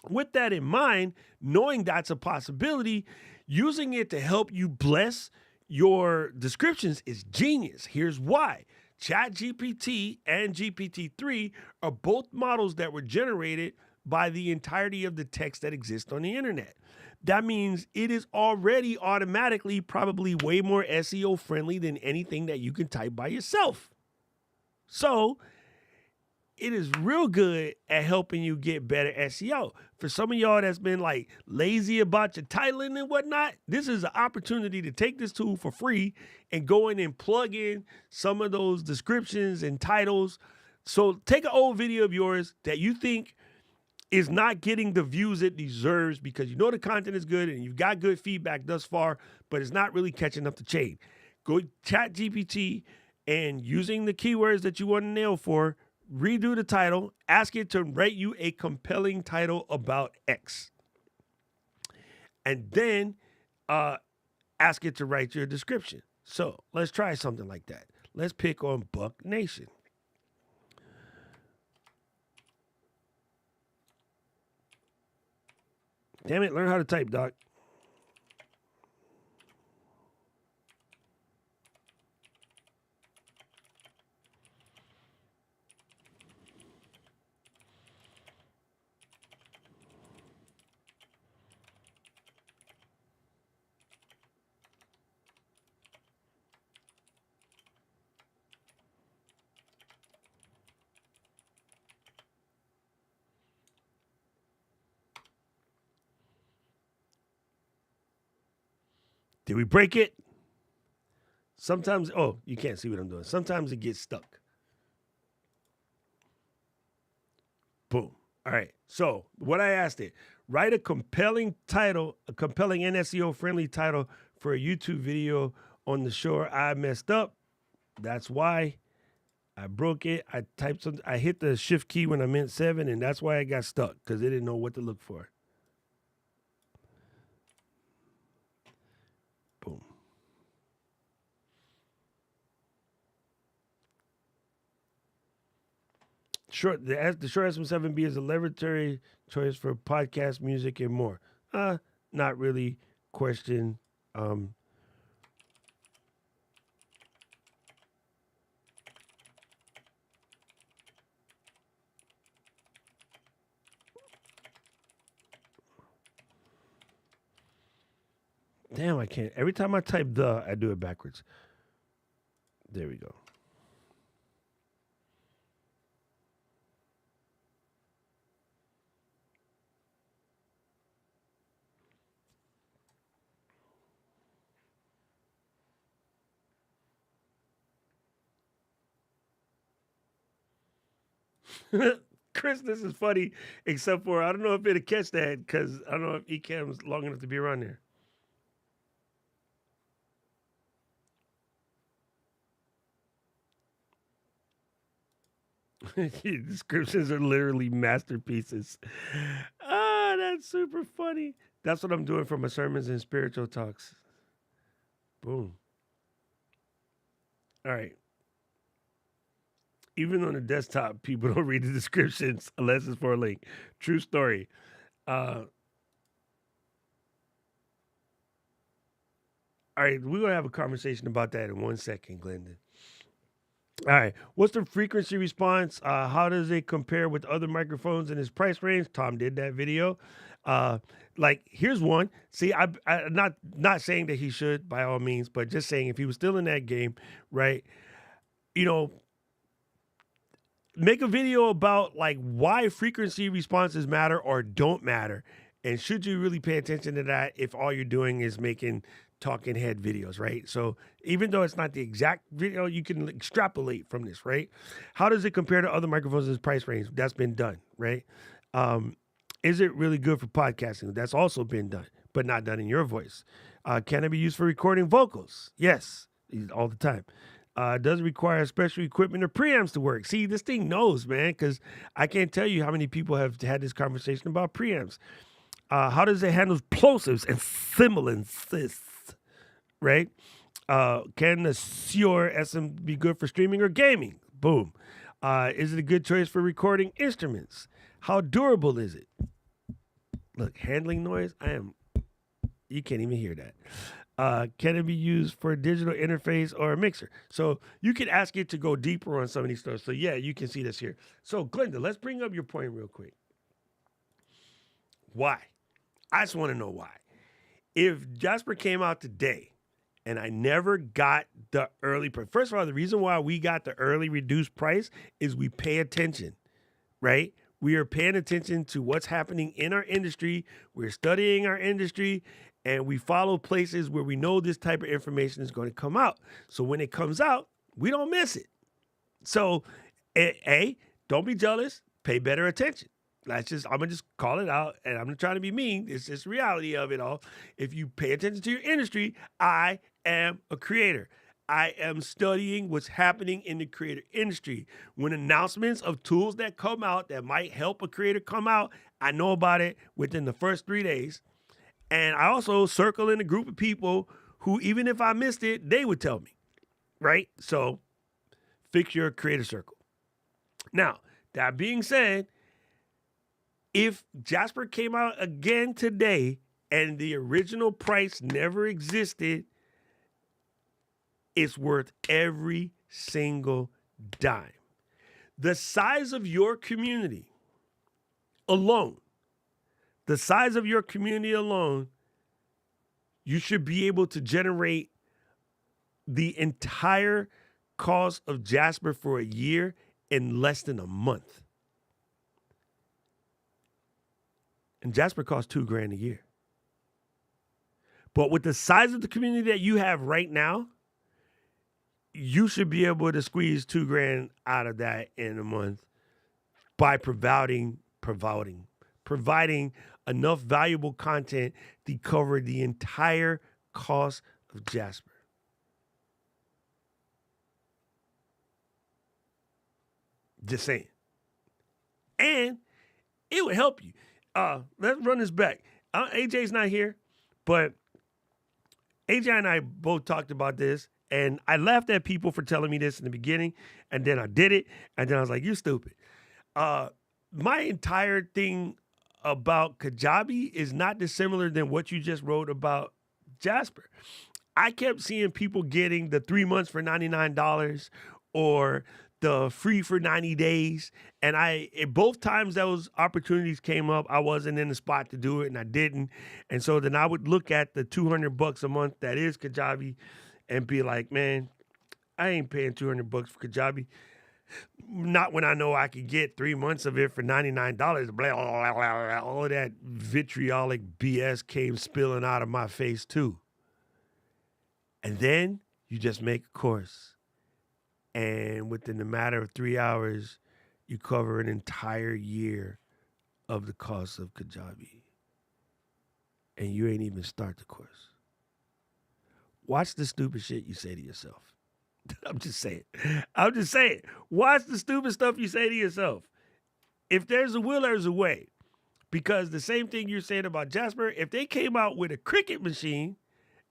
with that in mind, knowing that's a possibility, using it to help you bless your descriptions is genius. Here's why. ChatGPT and GPT-3 are both models that were generated by the entirety of the text that exists on the internet. That means it is already automatically probably way more SEO friendly than anything that you can type by yourself. So it is real good at helping you get better SEO. For some of y'all that's been like lazy about your titling and whatnot, this is an opportunity to take this tool for free and go in and plug in some of those descriptions and titles So take an old video of yours that you think is not getting the views it deserves because you know the content is good and you've got good feedback thus far, but it's not really catching up the chain. Go ChatGPT and using the keywords that you want to nail for, redo the title, ask it to write you a compelling title about X. And then ask it to write your description. So let's try something like that. Let's pick on Buck Nation. Damn it, learn how to type, Doc. Did we break it? Sometimes, oh, you can't see what I'm doing. Sometimes it gets stuck. Boom. All right. So what I asked it, write a compelling title, a compelling NSEO friendly title for a YouTube video on the shore. I messed up. That's why I broke it. I typed something. I hit the shift key when I meant 7, and that's why I got stuck because it didn't know what to look for. Boom. Short, the short SM7B is a laboratory choice for podcast, music, and more. Not really. Question. Damn, I can't. Every time I type I do it backwards. There we go. Chris, this is funny, except for I don't know if it'll catch that because I don't know if Ecamm's long enough to be around there. Descriptions are literally masterpieces. That's super funny. That's what I'm doing for my sermons and spiritual talks. Boom. All right. Even on the desktop, people don't read the descriptions unless it's for a link. True story. All right, we're going to have a conversation about that in 1 second, Glendon. All right, what's the frequency response? How does it compare with other microphones in its price range? Tom did that video. Here's one. See, I'm not saying that he should by all means, but just saying if he was still in that game, right? Make a video about like why frequency responses matter or don't matter, and should you really pay attention to that if all you're doing is making talking head videos, right? So even though it's not the exact video, you can extrapolate from this, right? How does it compare to other microphones in this price range? That's been done, right? Is it really good for podcasting? That's also been done, but not done in your voice. Can it be used for recording vocals? Yes, all the time. Does it require special equipment or preamps to work? See, this thing knows, man, because I can't tell you how many people have had this conversation about preamps. How does it handle plosives and sibilances? Right? Can the Shure SM be good for streaming or gaming? Boom. Is it a good choice for recording instruments? How durable is it? Look, handling noise. You can't even hear that. Can it be used for a digital interface or a mixer? So you can ask it to go deeper on some of these stuff. So yeah, you can see this here. So Glenda, let's bring up your point real quick. Why? I just want to know why. If Jasper came out today and I never got the early price. First of all, the reason why we got the early reduced price is we pay attention, right? We are paying attention to what's happening in our industry. We're studying our industry, and we follow places where we know this type of information is going to come out. So when it comes out, we don't miss it. So Don't be jealous. Pay better attention. I'm gonna just call it out, and I'm not trying to be mean. It's just reality of it all. If you pay attention to your industry, I am a creator. I am studying what's happening in the creator industry. When announcements of tools that come out that might help a creator come out, I know about it within the first 3 days. And I also circle in a group of people who, even if I missed it, they would tell me, right? So fix your creator circle. Now, that being said, if Jasper came out again today and the original price never existed, it's worth every single dime. The size of your community alone, you should be able to generate the entire cost of Jasper for a year in less than a month. And Jasper costs $2,000 a year. But with the size of the community that you have right now, you should be able to squeeze $2,000 out of that in a month by providing enough valuable content to cover the entire cost of Jasper. Just saying. And it would help you. Let's run this back. AJ's not here, but AJ and I both talked about this, and I laughed at people for telling me this in the beginning, and then I did it, and then I was like, "You stupid." My entire thing about Kajabi is not dissimilar than what you just wrote about Jasper. I kept seeing people getting the 3 months for $99 or the free for 90 days. And both times those opportunities came up, I wasn't in the spot to do it and I didn't. And so then I would look at the $200 a month that is Kajabi and be like, man, I ain't paying $200 for Kajabi. Not when I know I could get 3 months of it for $99. Blah, blah, blah, blah. All of that vitriolic BS came spilling out of my face too. And then you just make a course. And within a matter of 3 hours, you cover an entire year of the cost of Kajabi. And you ain't even start the course. Watch the stupid shit you say to yourself. I'm just saying. Watch the stupid stuff you say to yourself. If there's a will, there's a way. Because the same thing you're saying about Jasper, if they came out with a Cricut machine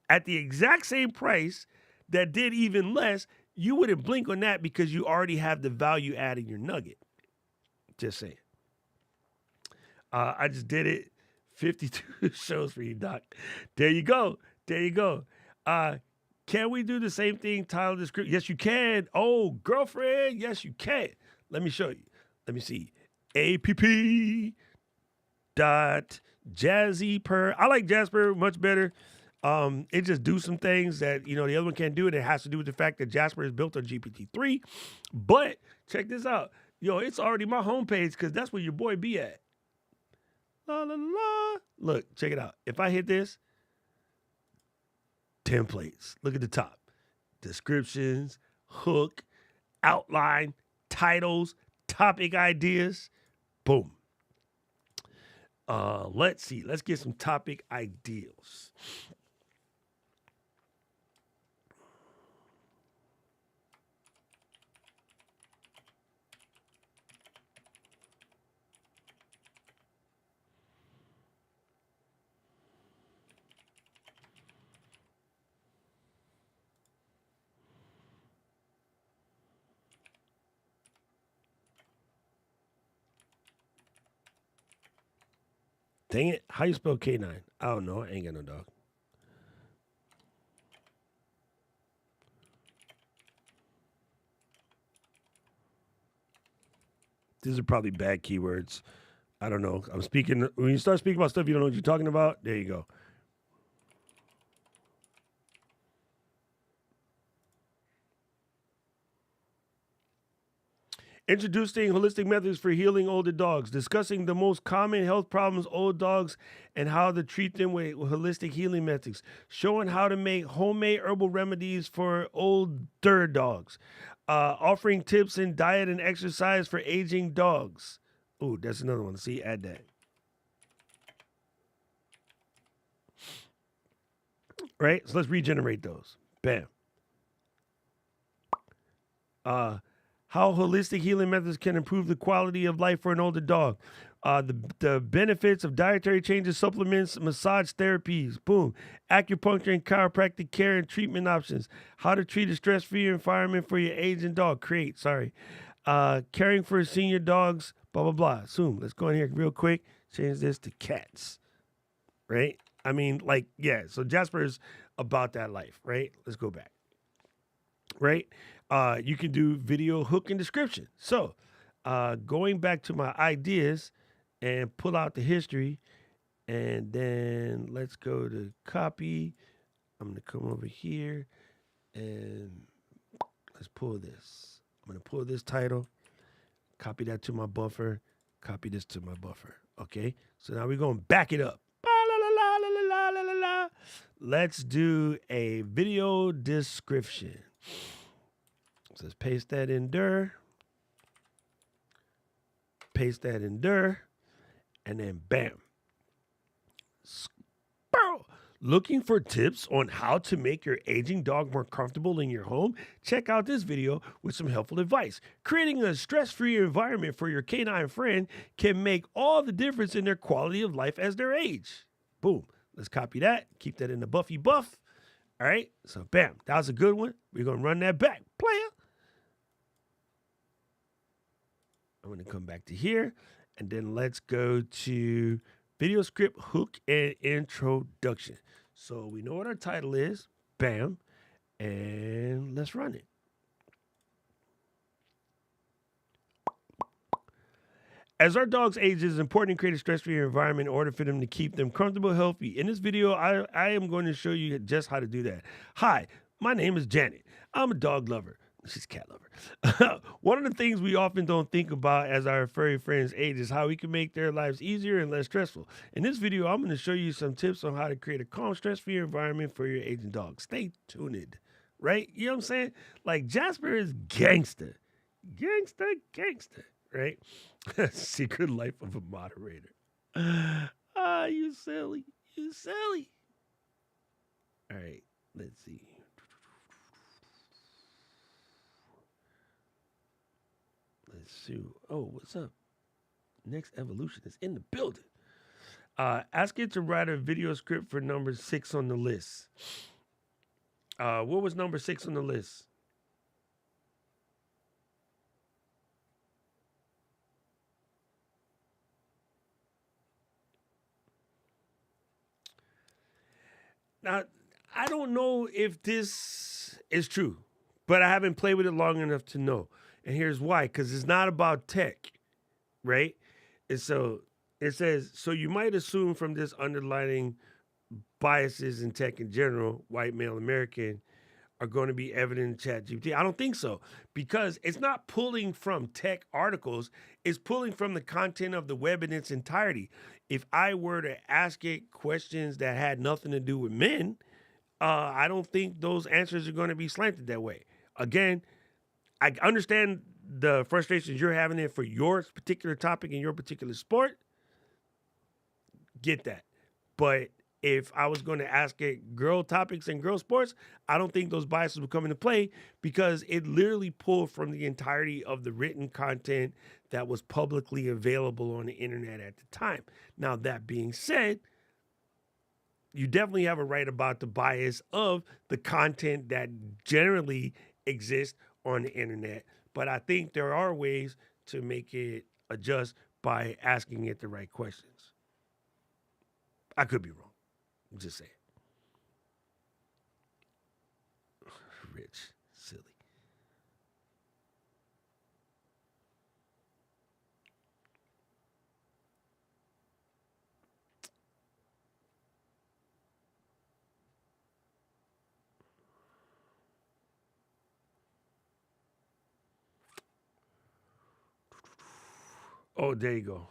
at the exact same price that did even less, you wouldn't blink on that because you already have the value add in your nugget. Just saying. I just did it. 52 shows for you, Doc. There you go. Can we do the same thing, title description? Yes, you can. Oh, girlfriend. Yes, you can. Let me show you. Let me see. app.jazzy.per. I like Jasper much better. It just do some things that, the other one can't do, and it has to do with the fact that Jasper is built on GPT-3. But check this out. It's already my homepage because that's where your boy be at. La, la, la. Look, check it out. If I hit this, templates. Look at the top. Descriptions, hook, outline, titles, topic ideas. Boom. Let's see. Let's get some topic ideas. Dang it. How you spell K9? I don't know. I ain't got no dog. These are probably bad keywords. I don't know. When you start speaking about stuff you don't know what you're talking about, there you go. Introducing holistic methods for healing older dogs, discussing the most common health problems old dogs and how to treat them with holistic healing methods, showing how to make homemade herbal remedies for older dogs. Offering tips in diet and exercise for aging dogs. Ooh, that's another one. See, add that. Right? So let's regenerate those. Bam. How holistic healing methods can improve the quality of life for an older dog. The benefits of dietary changes, supplements, massage therapies, boom, acupuncture and chiropractic care and treatment options. How to treat a stress-free environment for your aging dog. Caring for senior dogs, blah, blah, blah. Soon, let's go in here real quick. Change this to cats, right? I mean, like, yeah, so Jasper is about that life, right? Let's go back, right? You can do video hook and description. So, going back to my ideas and pull out the history, and then let's go to copy. I'm going to come over here and let's pull this. I'm going to pull this title, copy that to my buffer, copy this to my buffer. Okay, so now we're going to back it up. Let's do a video description. So let's paste that in there. Paste that in there. And then bam. Looking for tips on how to make your aging dog more comfortable in your home? Check out this video with some helpful advice. Creating a stress-free environment for your canine friend can make all the difference in their quality of life as they age. Boom. Let's copy that. Keep that in the Buffy buff. All right. So bam. That was a good one. We're going to run that back. Player. I'm going to come back to here. And then let's go to video script, hook, and introduction. So we know what our title is. Bam. And let's run it. As our dogs age, it is important to create a stress-free environment in order for them to keep them comfortable, healthy. In this video, I am going to show you just how to do that. Hi, my name is Janet. I'm a dog lover. She's a cat lover. One of the things we often don't think about as our furry friends age is how we can make their lives easier and less stressful. In this video, I'm going to show you some tips on how to create a calm, stress-free environment for your aging dog. Stay tuned, right? You know what I'm saying? Like, Jasper is gangster. Gangster, right? Secret life of a moderator. You silly. All right, let's see. Let's see. Oh, what's up? Next Evolution is in the building. Ask it to write a video script for number 6 on the list. What was number 6 on the list? Now, I don't know if this is true, but I haven't played with it long enough to know. And here's why, because it's not about tech, right? And so it says, so you might assume from this underlining biases in tech in general, white male American, are going to be evident in ChatGPT. I don't think so, because it's not pulling from tech articles. It's pulling from the content of the web in its entirety. If I were to ask it questions that had nothing to do with men, I don't think those answers are going to be slanted that way. Again, I understand the frustrations you're having there for your particular topic and your particular sport. Get that. But if I was going to ask it girl topics and girl sports, I don't think those biases would come into play, because it literally pulled from the entirety of the written content that was publicly available on the internet at the time. Now, that being said, you definitely have a right about the bias of the content that generally exists on the internet. But I think there are ways to make it adjust by asking it the right questions. I could be wrong. I'm just saying. Rich, silly. Oh, there you go.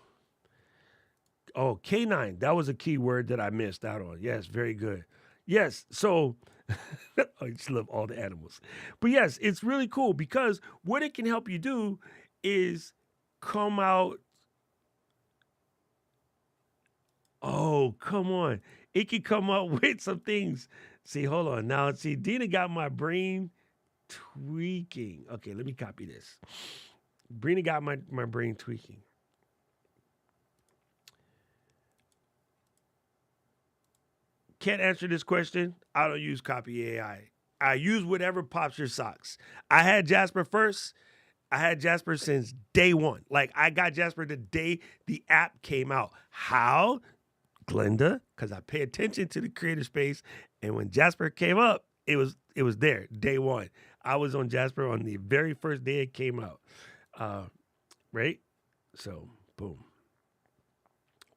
Oh, canine. That was a key word that I missed out on. Yes, very good. Yes. So I just love all the animals. But yes, it's really cool because what it can help you do is come out. Oh, come on. It can come up with some things. See, hold on. Now, see, Dina got my brain tweaking. Okay, let me copy this. Brina got my brain tweaking. Can't answer this question. I don't use Copy.ai. I use whatever pops your socks. I had Jasper first. I had Jasper since day one. Like I got Jasper the day the app came out. How? Glenda, because I pay attention to the creative space. And when Jasper came up, it was there day one. I was on Jasper on the very first day it came out. Right? So boom.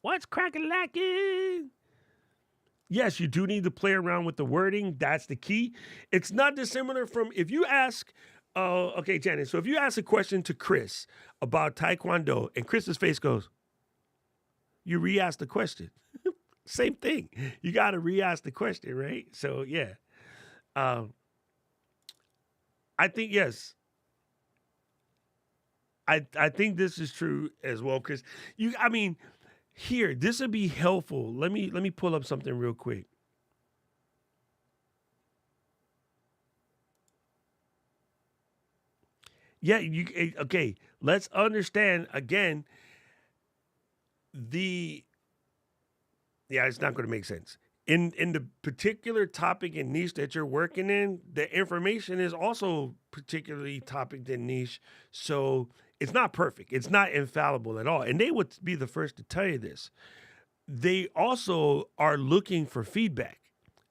What's cracking lacking? Yes, you do need to play around with the wording. That's the key. It's not dissimilar from if you ask, okay, Janet. So if you ask a question to Chris about Taekwondo and Chris's face goes, you re ask the question. Same thing. You got to re ask the question, right? So, yeah. Um, I think, yes. I think this is true as well, Chris. I mean, here, this would be helpful. Let me pull up something real quick. Yeah, okay. Let's understand again the yeah, it's not going to make sense. In the particular topic and niche that you're working in, the information is also particularly topic and niche. So it's not perfect. It's not infallible at all. And they would be the first to tell you this. They also are looking for feedback.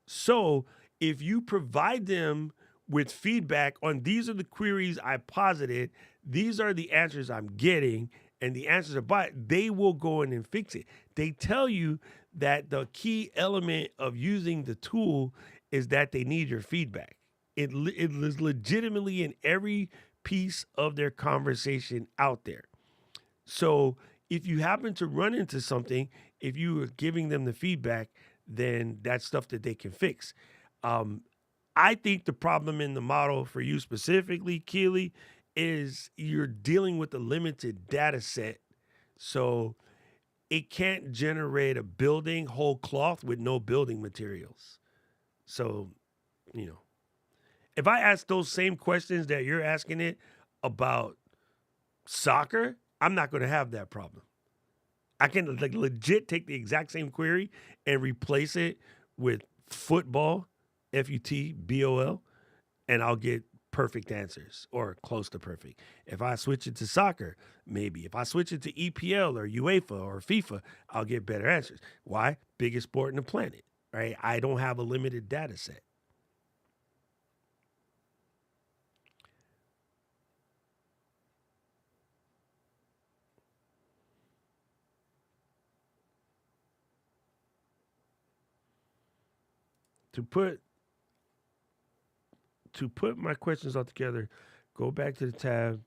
So if you provide them with feedback on these are the queries I posited, these are the answers I'm getting, and the answers are but they will go in and fix it. They tell you that the key element of using the tool is that they need your feedback. It is legitimately in every piece of their conversation out there. So if you happen to run into something, if you are giving them the feedback, then that's stuff that they can fix. Um, I think the problem in the model for you specifically, Keely, is you're dealing with a limited data set. So it can't generate a building whole cloth with no building materials. So, you know, if I ask those same questions that you're asking it about soccer, I'm not going to have that problem. I can like legit take the exact same query and replace it with football, FUTBOL, and I'll get perfect answers or close to perfect. If I switch it to soccer, maybe. If I switch it to EPL or UEFA or FIFA, I'll get better answers. Why? Biggest sport in the planet, right? I don't have a limited data set. To put my questions all together, go back to the tab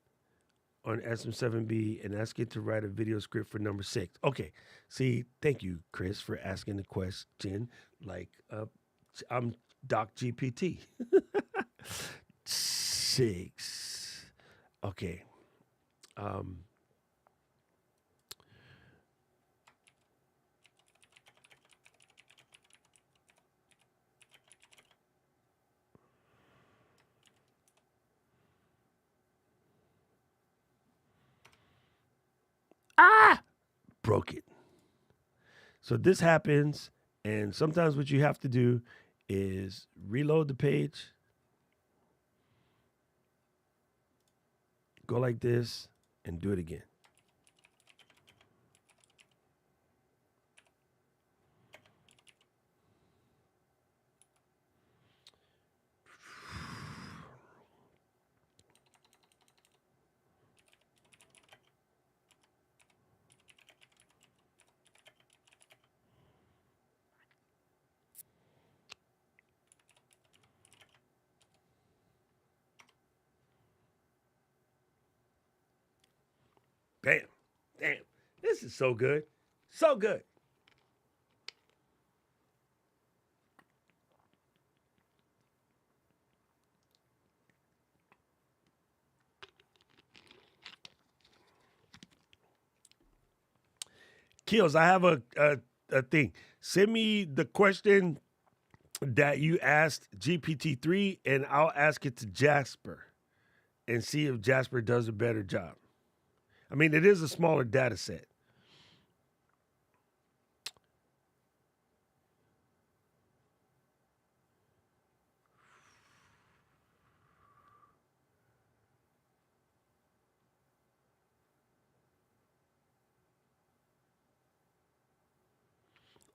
on SM7B and ask it to write a video script for number 6. Okay. See, thank you, Chris, for asking the question. Like, I'm Doc GPT. 6. Okay. Um, broke it. So this happens, and sometimes what you have to do is reload the page, go like this, and do it again. Bam. Damn. This is so good. So good. Keels, I have a thing. Send me the question that you asked GPT-3, and I'll ask it to Jasper and see if Jasper does a better job. I mean, it is a smaller data set.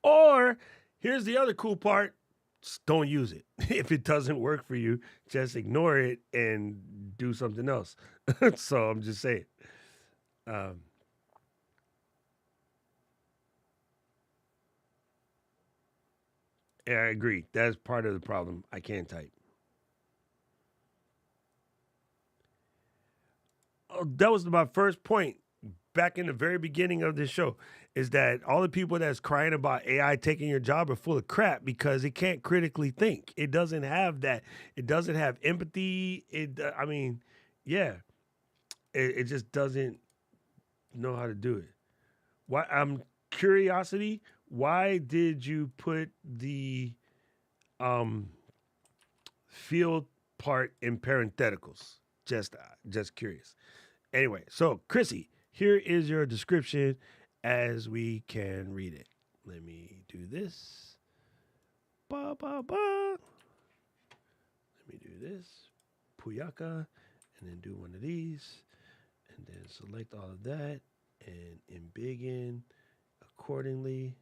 Or here's the other cool part. Just don't use it. If it doesn't work for you, just ignore it and do something else. So I'm just saying. Um, yeah, I agree. That's part of the problem. I can't type. Oh, that was my first point back in the very beginning of this show, is that all the people that's crying about AI taking your job are full of crap because it can't critically think. It doesn't have that. It doesn't have empathy. I mean, yeah, it just doesn't know how to do it. Why? Curiosity. Why did you put the um, field part in parentheticals? Just curious. Anyway, so Chrissy, here is your description as we can read it. Let me do this. Ba ba ba. Let me do this. Puyaka, and then do one of these, and then select all of that and embiggen accordingly.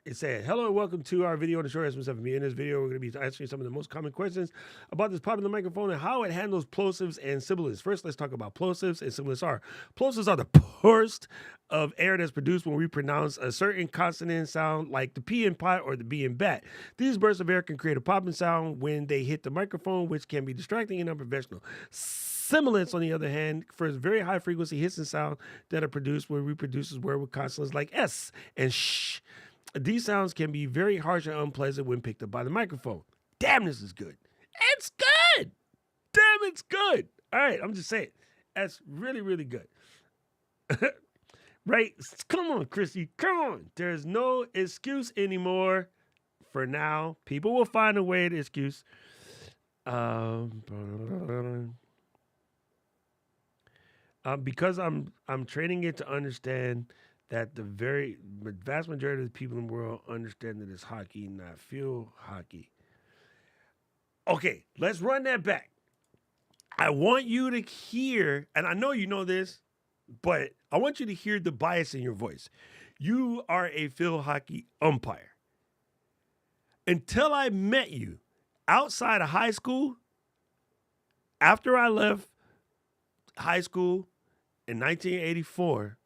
It said, hello and welcome to our video on the short answer 7B. In this video, we're going to be answering some of the most common questions about this popular microphone and how it handles plosives and sibilants. First, let's talk about plosives and sibilants are. Plosives are the burst of air that's produced when we pronounce a certain consonant sound like the P in pot or the B in bat. These bursts of air can create a popping sound when they hit the microphone, which can be distracting and unprofessional. Sibilants, on the other hand, for very high frequency hissing sound that are produced when we produce word with consonants like S and sh. These sounds can be very harsh and unpleasant when picked up by the microphone. Damn, this is good. It's good. Damn, it's good. All right, I'm just saying. That's really, really good. Right? Come on, Chrissy. Come on. There's no excuse anymore for now. People will find a way to excuse. Because I'm training it to understand that the vast majority of the people in the world understand that it's hockey, not field hockey. Okay, let's run that back. I want you to hear, and I know you know this, but I want you to hear the bias in your voice. You are a field hockey umpire. Until I met you outside of high school, after I left high school in 1984,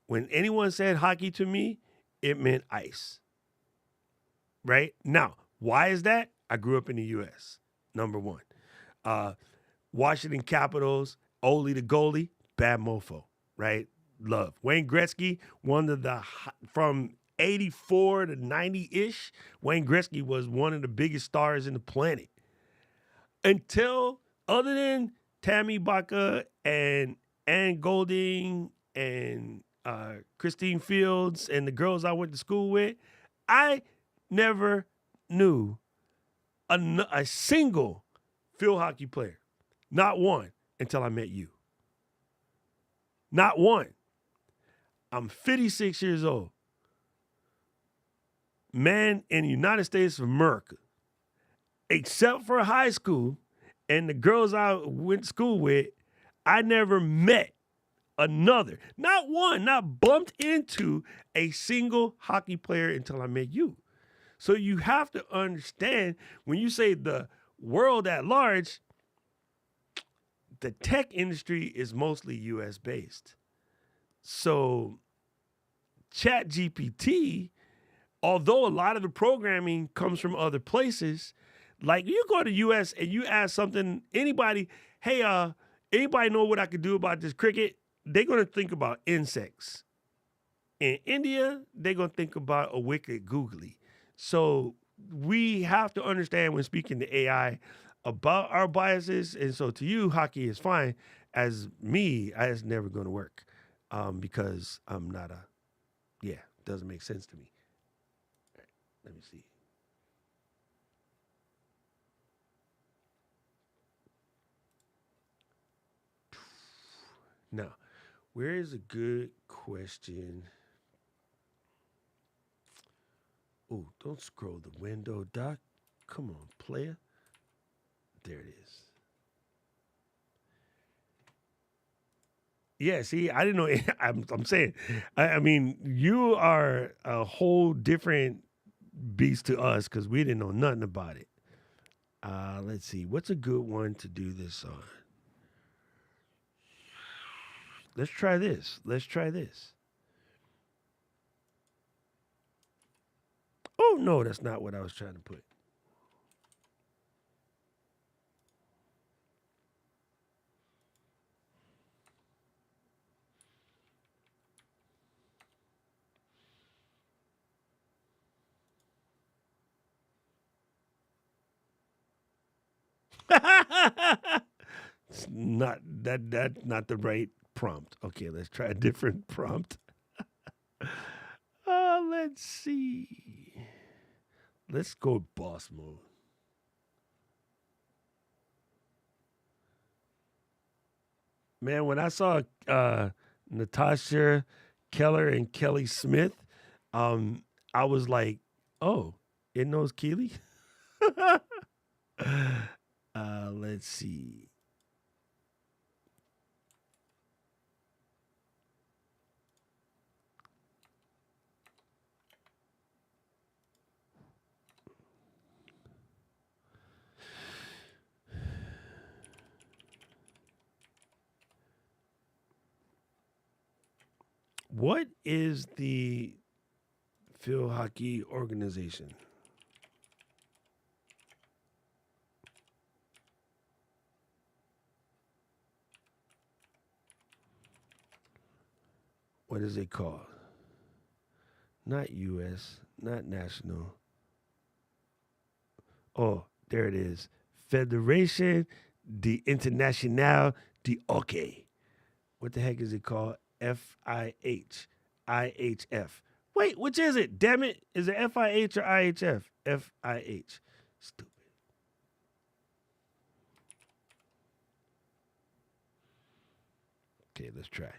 when anyone said hockey to me, it meant ice. Right? Now, why is that? I grew up in the U.S., number one. Washington Capitals, Ole the goalie, bad mofo, right? Love. Wayne Gretzky, one of the, from 84 to 90-ish, Wayne Gretzky was one of the biggest stars in the planet. Until, other than Tammy Baca and Ann Golding and Christine Fields and the girls I went to school with, I never knew a single field hockey player. Not one until I met you. Not one. I'm 56 years old. Man in the United States of America, except for high school and the girls I went to school with, I never met another, not one, not bumped into a single hockey player until I met you. So you have to understand, when you say the world at large, the tech industry is mostly US based. So ChatGPT, although a lot of the programming comes from other places, like you go to US and you ask something, anybody, hey, anybody know what I could do about this cricket? They're going to think about insects. In India, they're going to think about a wicked googly. So we have to understand when speaking to AI about our biases. And so to you, hockey is fine. As me, it's never going to work because I'm not Yeah, doesn't make sense to me. All right, let me see. Now, where is a good question? Oh, don't scroll the window, Doc. Come on, player. There it is. Yeah, see, I didn't know. I'm saying, I mean, you are a whole different beast to us because we didn't know nothing about it. Let's see, what's a good one to do this on? Let's try this. Let's try this. Oh no, that's not what I was trying to put. It's not that. That's not the right prompt. Okay, let's try a different prompt. Let's see. Let's go boss mode. Man, when I saw Natasha Keller and Kelly Smith, um, I was like, oh, it knows Keely? Let's see. What is the field hockey organization? What is it called? Not U.S., not national. Oh, there it is. Federation de Internationale de Hockey. What the heck is it called? FIH. IHF. Wait, which is it? Damn it. Is it FIH or IHF? FIH. Stupid. Okay, let's try.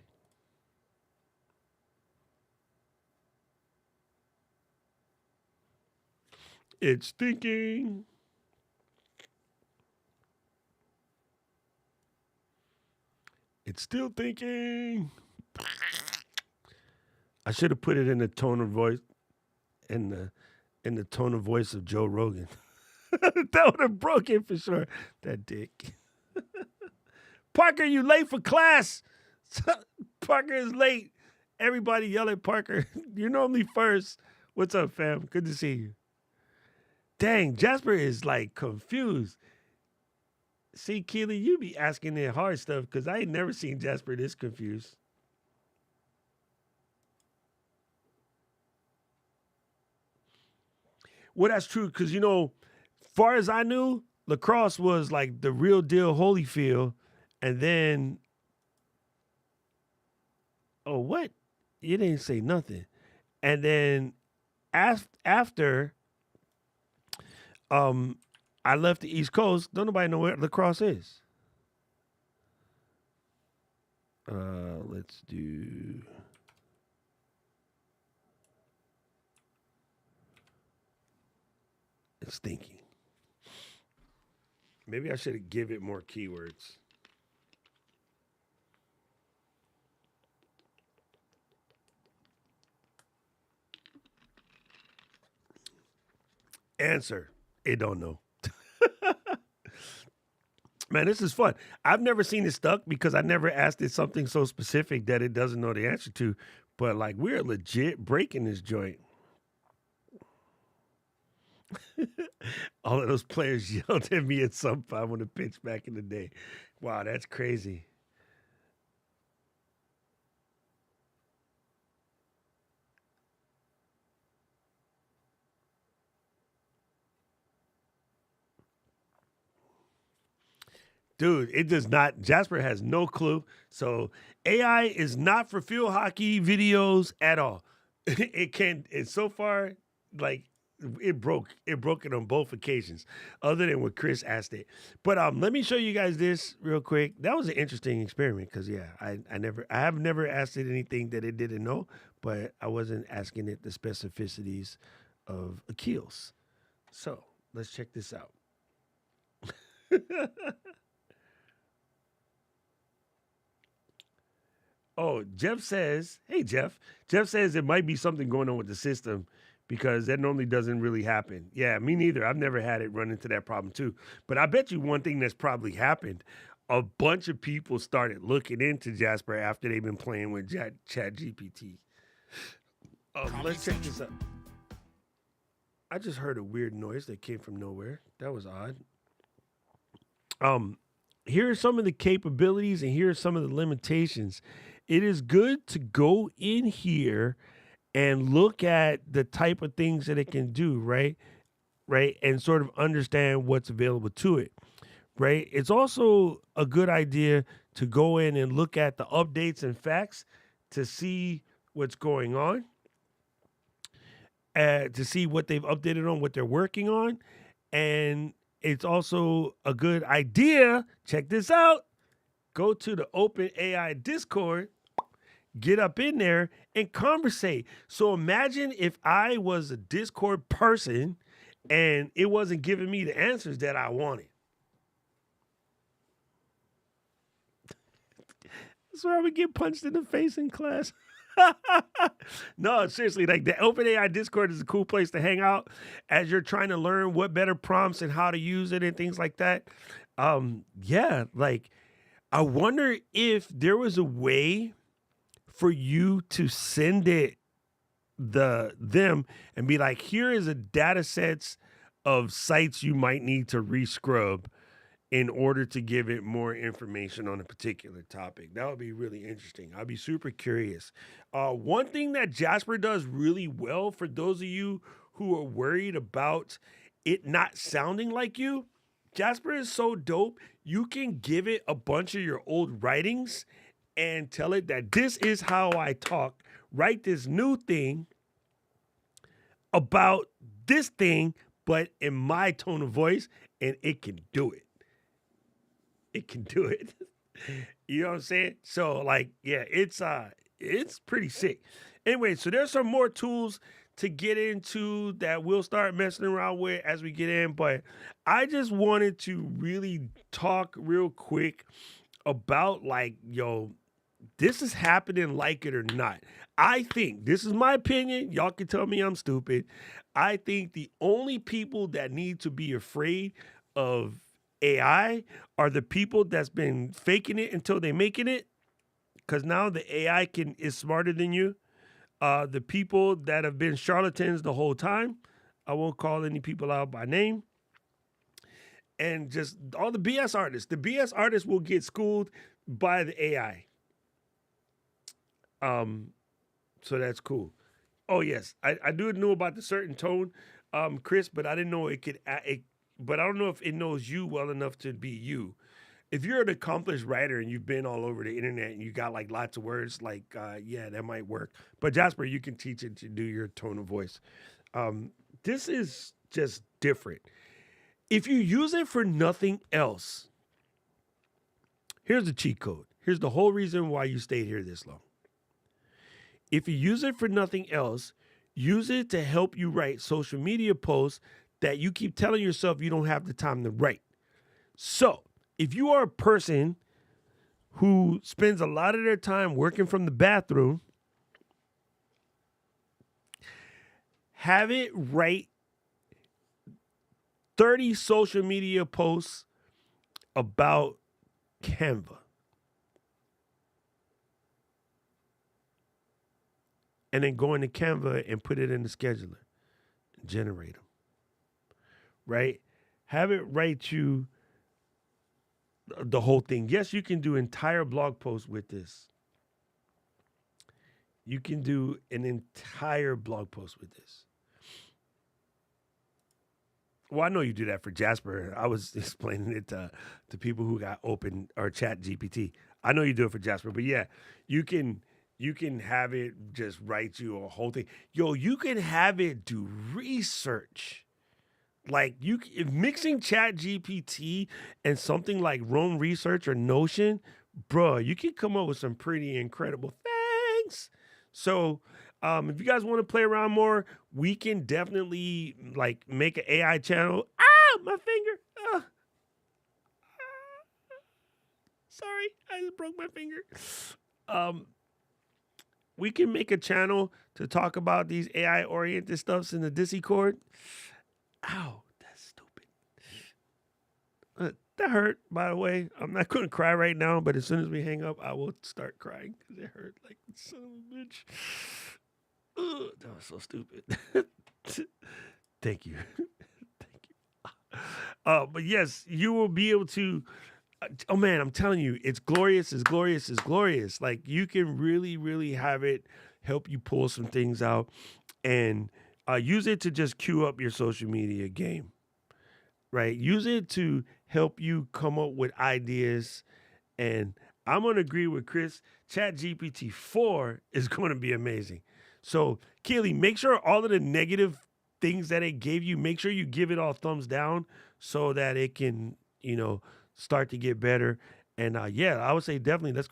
It's thinking. It's still thinking. I should have put it in the tone of voice in the tone of voice of Joe Rogan. That would have broke it for sure. That dick. Parker, you late for class. Parker is late. Everybody yell at Parker. You're normally first. What's up, fam? Good to see you. Dang, Jasper is like confused. See, Keely, you be asking the hard stuff because I ain't never seen Jasper this confused. Well, that's true because, you know, far as I knew, lacrosse was like the real deal Holyfield. And then, oh, what? You didn't say nothing. And then after I left the East Coast, don't nobody know where lacrosse is. Let's do. It's thinking. Maybe I should give it more keywords. Answer. It don't know. Man, this is fun. I've never seen it stuck because I never asked it something so specific that it doesn't know the answer to. But like we're legit breaking this joint. All of those players yelled at me at some point on the pitch back in the day. Wow, that's crazy. Dude, it does not. Jasper has no clue. So AI is not for field hockey videos at all. it can't. It's so far like it broke it on both occasions, other than when Chris asked it. But let me show you guys this real quick. That was an interesting experiment because yeah, I have never asked it anything that it didn't know, but I wasn't asking it the specificities of Achilles. So let's check this out. Oh, Jeff says, hey, Jeff. Jeff says it might be something going on with the system because that normally doesn't really happen. Yeah, me neither. I've never had it run into that problem too. But I bet you one thing that's probably happened, a bunch of people started looking into Jasper after they've been playing with ChatGPT. Let's check this out. I just heard a weird noise that came from nowhere. That was odd. Um, Here are some of the capabilities and here are some of the limitations. It is good to go in here and look at the type of things that it can do, right? Right. And sort of understand what's available to it, right? It's also a good idea to go in and look at the updates and facts to see what's going on, to see what they've updated on, what they're working on. And it's also a good idea. Check this out. Go to the OpenAI Discord, get up in there and conversate. So imagine if I was a Discord person and it wasn't giving me the answers that I wanted. That's where I would get punched in the face in class. No, seriously, like the OpenAI Discord is a cool place to hang out as you're trying to learn what better prompts and how to use it and things like that. Yeah, like I wonder if there was a way for you to send it them and be like, here is a data sets of sites you might need to rescrub in order to give it more information on a particular topic. That would be really interesting. I'd be super curious. One thing that Jasper does really well for those of you who are worried about it not sounding like you, Jasper is so dope. You can give it a bunch of your old writings and tell it that this is how I talk. Write this new thing about this thing, but in my tone of voice, and it can do it. It can do it. You know what I'm saying? So like, yeah, it's pretty sick. Anyway, so there's some more tools to get into that we'll start messing around with as we get in, but I just wanted to really talk real quick about like, yo, this is happening like it or not. I think, this is my opinion, y'all can tell me I'm stupid. I think the only people that need to be afraid of AI are the people that's been faking it until they making it, because now the AI is smarter than you. The people that have been charlatans the whole time, I won't call any people out by name, and just all the BS artists. The BS artists will get schooled by the AI. So that's cool. Oh yes, I do know about the certain tone, Chris, but I didn't know it could. But I don't know if it knows you well enough to be you. If you're an accomplished writer and you've been all over the internet and you got like lots of words, like yeah, that might work. But Jasper, you can teach it to do your tone of voice. This is just different. If you use it for nothing else, here's the cheat code. Here's the whole reason why you stayed here this long. If you use it for nothing else, use it to help you write social media posts that you keep telling yourself you don't have the time to write. So if you are a person who spends a lot of their time working from the bathroom, have it write 30 social media posts about Canva. And then go into Canva and put it in the scheduler and generate them. Right? Have it write you the whole thing. Yes, you can do entire blog posts with this. You can do an entire blog post with this. Well, I know you do that for Jasper. I was explaining it to people who got open or Chat GPT. I know you do it for Jasper, but yeah, you can You can have it just write you a whole thing. Yo, you can have it do research. Like if mixing Chat GPT and something like Rome Research or Notion, bruh, you can come up with some pretty incredible things. So if you guys want to play around more, we can definitely like make an AI channel. Ah, my finger. Sorry, I just broke my finger. We can make a channel to talk about these AI-oriented stuffs in the Discord. Ow, that's stupid. That hurt, by the way. I'm not going to cry right now, but as soon as we hang up, I will start crying because it hurt like son of a bitch. Ugh, that was so stupid. Thank you. Thank you. But yes, you will be able to. Oh man, I'm telling you, it's glorious, it's glorious, it's glorious. Like you can really, really have it help you pull some things out and use it to just queue up your social media game, right? Use it to help you come up with ideas. And I'm going to agree with Chris, ChatGPT 4 is going to be amazing. So Keely, make sure all of the negative things that it gave you, make sure you give it all thumbs down so that it can, start to get better. And yeah, I would say definitely let's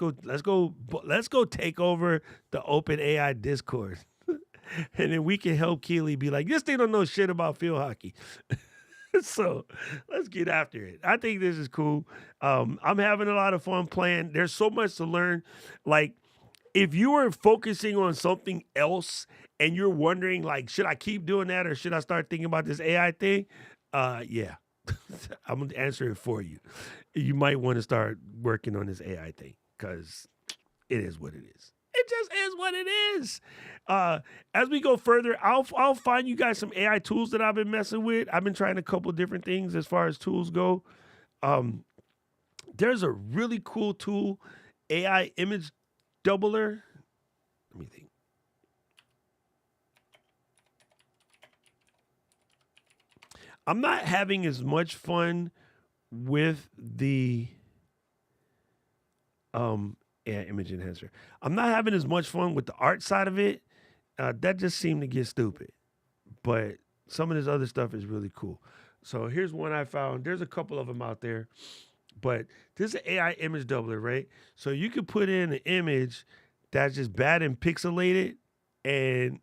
go take over the open AI Discord. And then we can help Keely be like, this thing don't know shit about field hockey. So let's get after it. I think this is cool. I'm having a lot of fun playing. There's so much to learn. Like if you are focusing on something else and you're wondering like, should I keep doing that or should I start thinking about this AI thing? Yeah. I'm going to answer it for you. You might want to start working on this AI thing because it is what it is. It just is what it is. As we go further, I'll find you guys some AI tools that I've been messing with. I've been trying a couple different things as far as tools go. There's a really cool tool, AI image doubler. Let me think. I'm not having as much fun with the image enhancer. I'm not having as much fun with the art side of it. That just seemed to get stupid. But some of this other stuff is really cool. So here's one I found. There's a couple of them out there. But this is an AI image doubler, right? So you could put in an image that's just bad and pixelated, and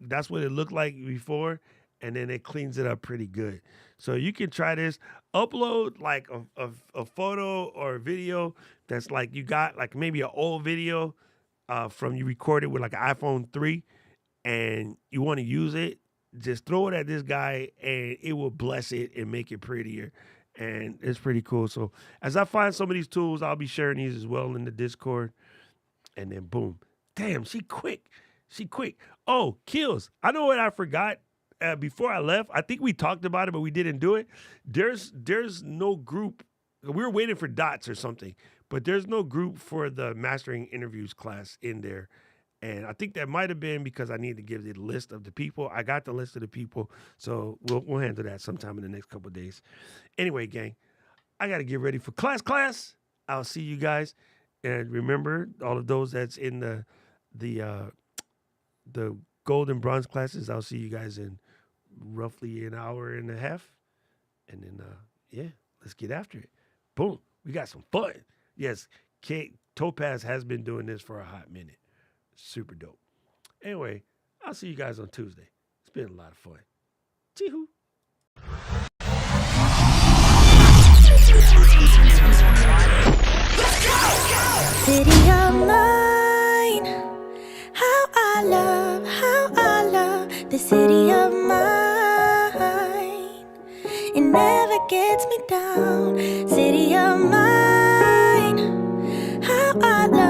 that's what it looked like before. And then it cleans it up pretty good. So you can try this. Upload like a photo or a video that's like you got like maybe an old video from you recorded with like an iPhone 3 and you want to use it. Just throw it at this guy and it will bless it and make it prettier. And it's pretty cool. So as I find some of these tools, I'll be sharing these as well in the Discord. And then boom. Damn, she quick. She quick. Oh, Kills. I know what I forgot. Before I left, I think we talked about it, but we didn't do it. There's no group. We were waiting for dots or something, but there's no group for the mastering interviews class in there. And I think that might have been because I need to give the list of the people. I got the list of the people, so we'll handle that sometime in the next couple of days. Anyway, gang, I got to get ready for class. I'll see you guys, and remember all of those that's in the gold and bronze classes. I'll see you guys in roughly an hour and a half. And then, yeah, let's get after it. Boom. We got some fun. Yes, Topaz has been doing this for a hot minute. Super dope. Anyway, I'll see you guys on Tuesday. It's been a lot of fun. Chee-hoo. City of mine, how I love the city of mine. It never gets me down. City of mine, how I love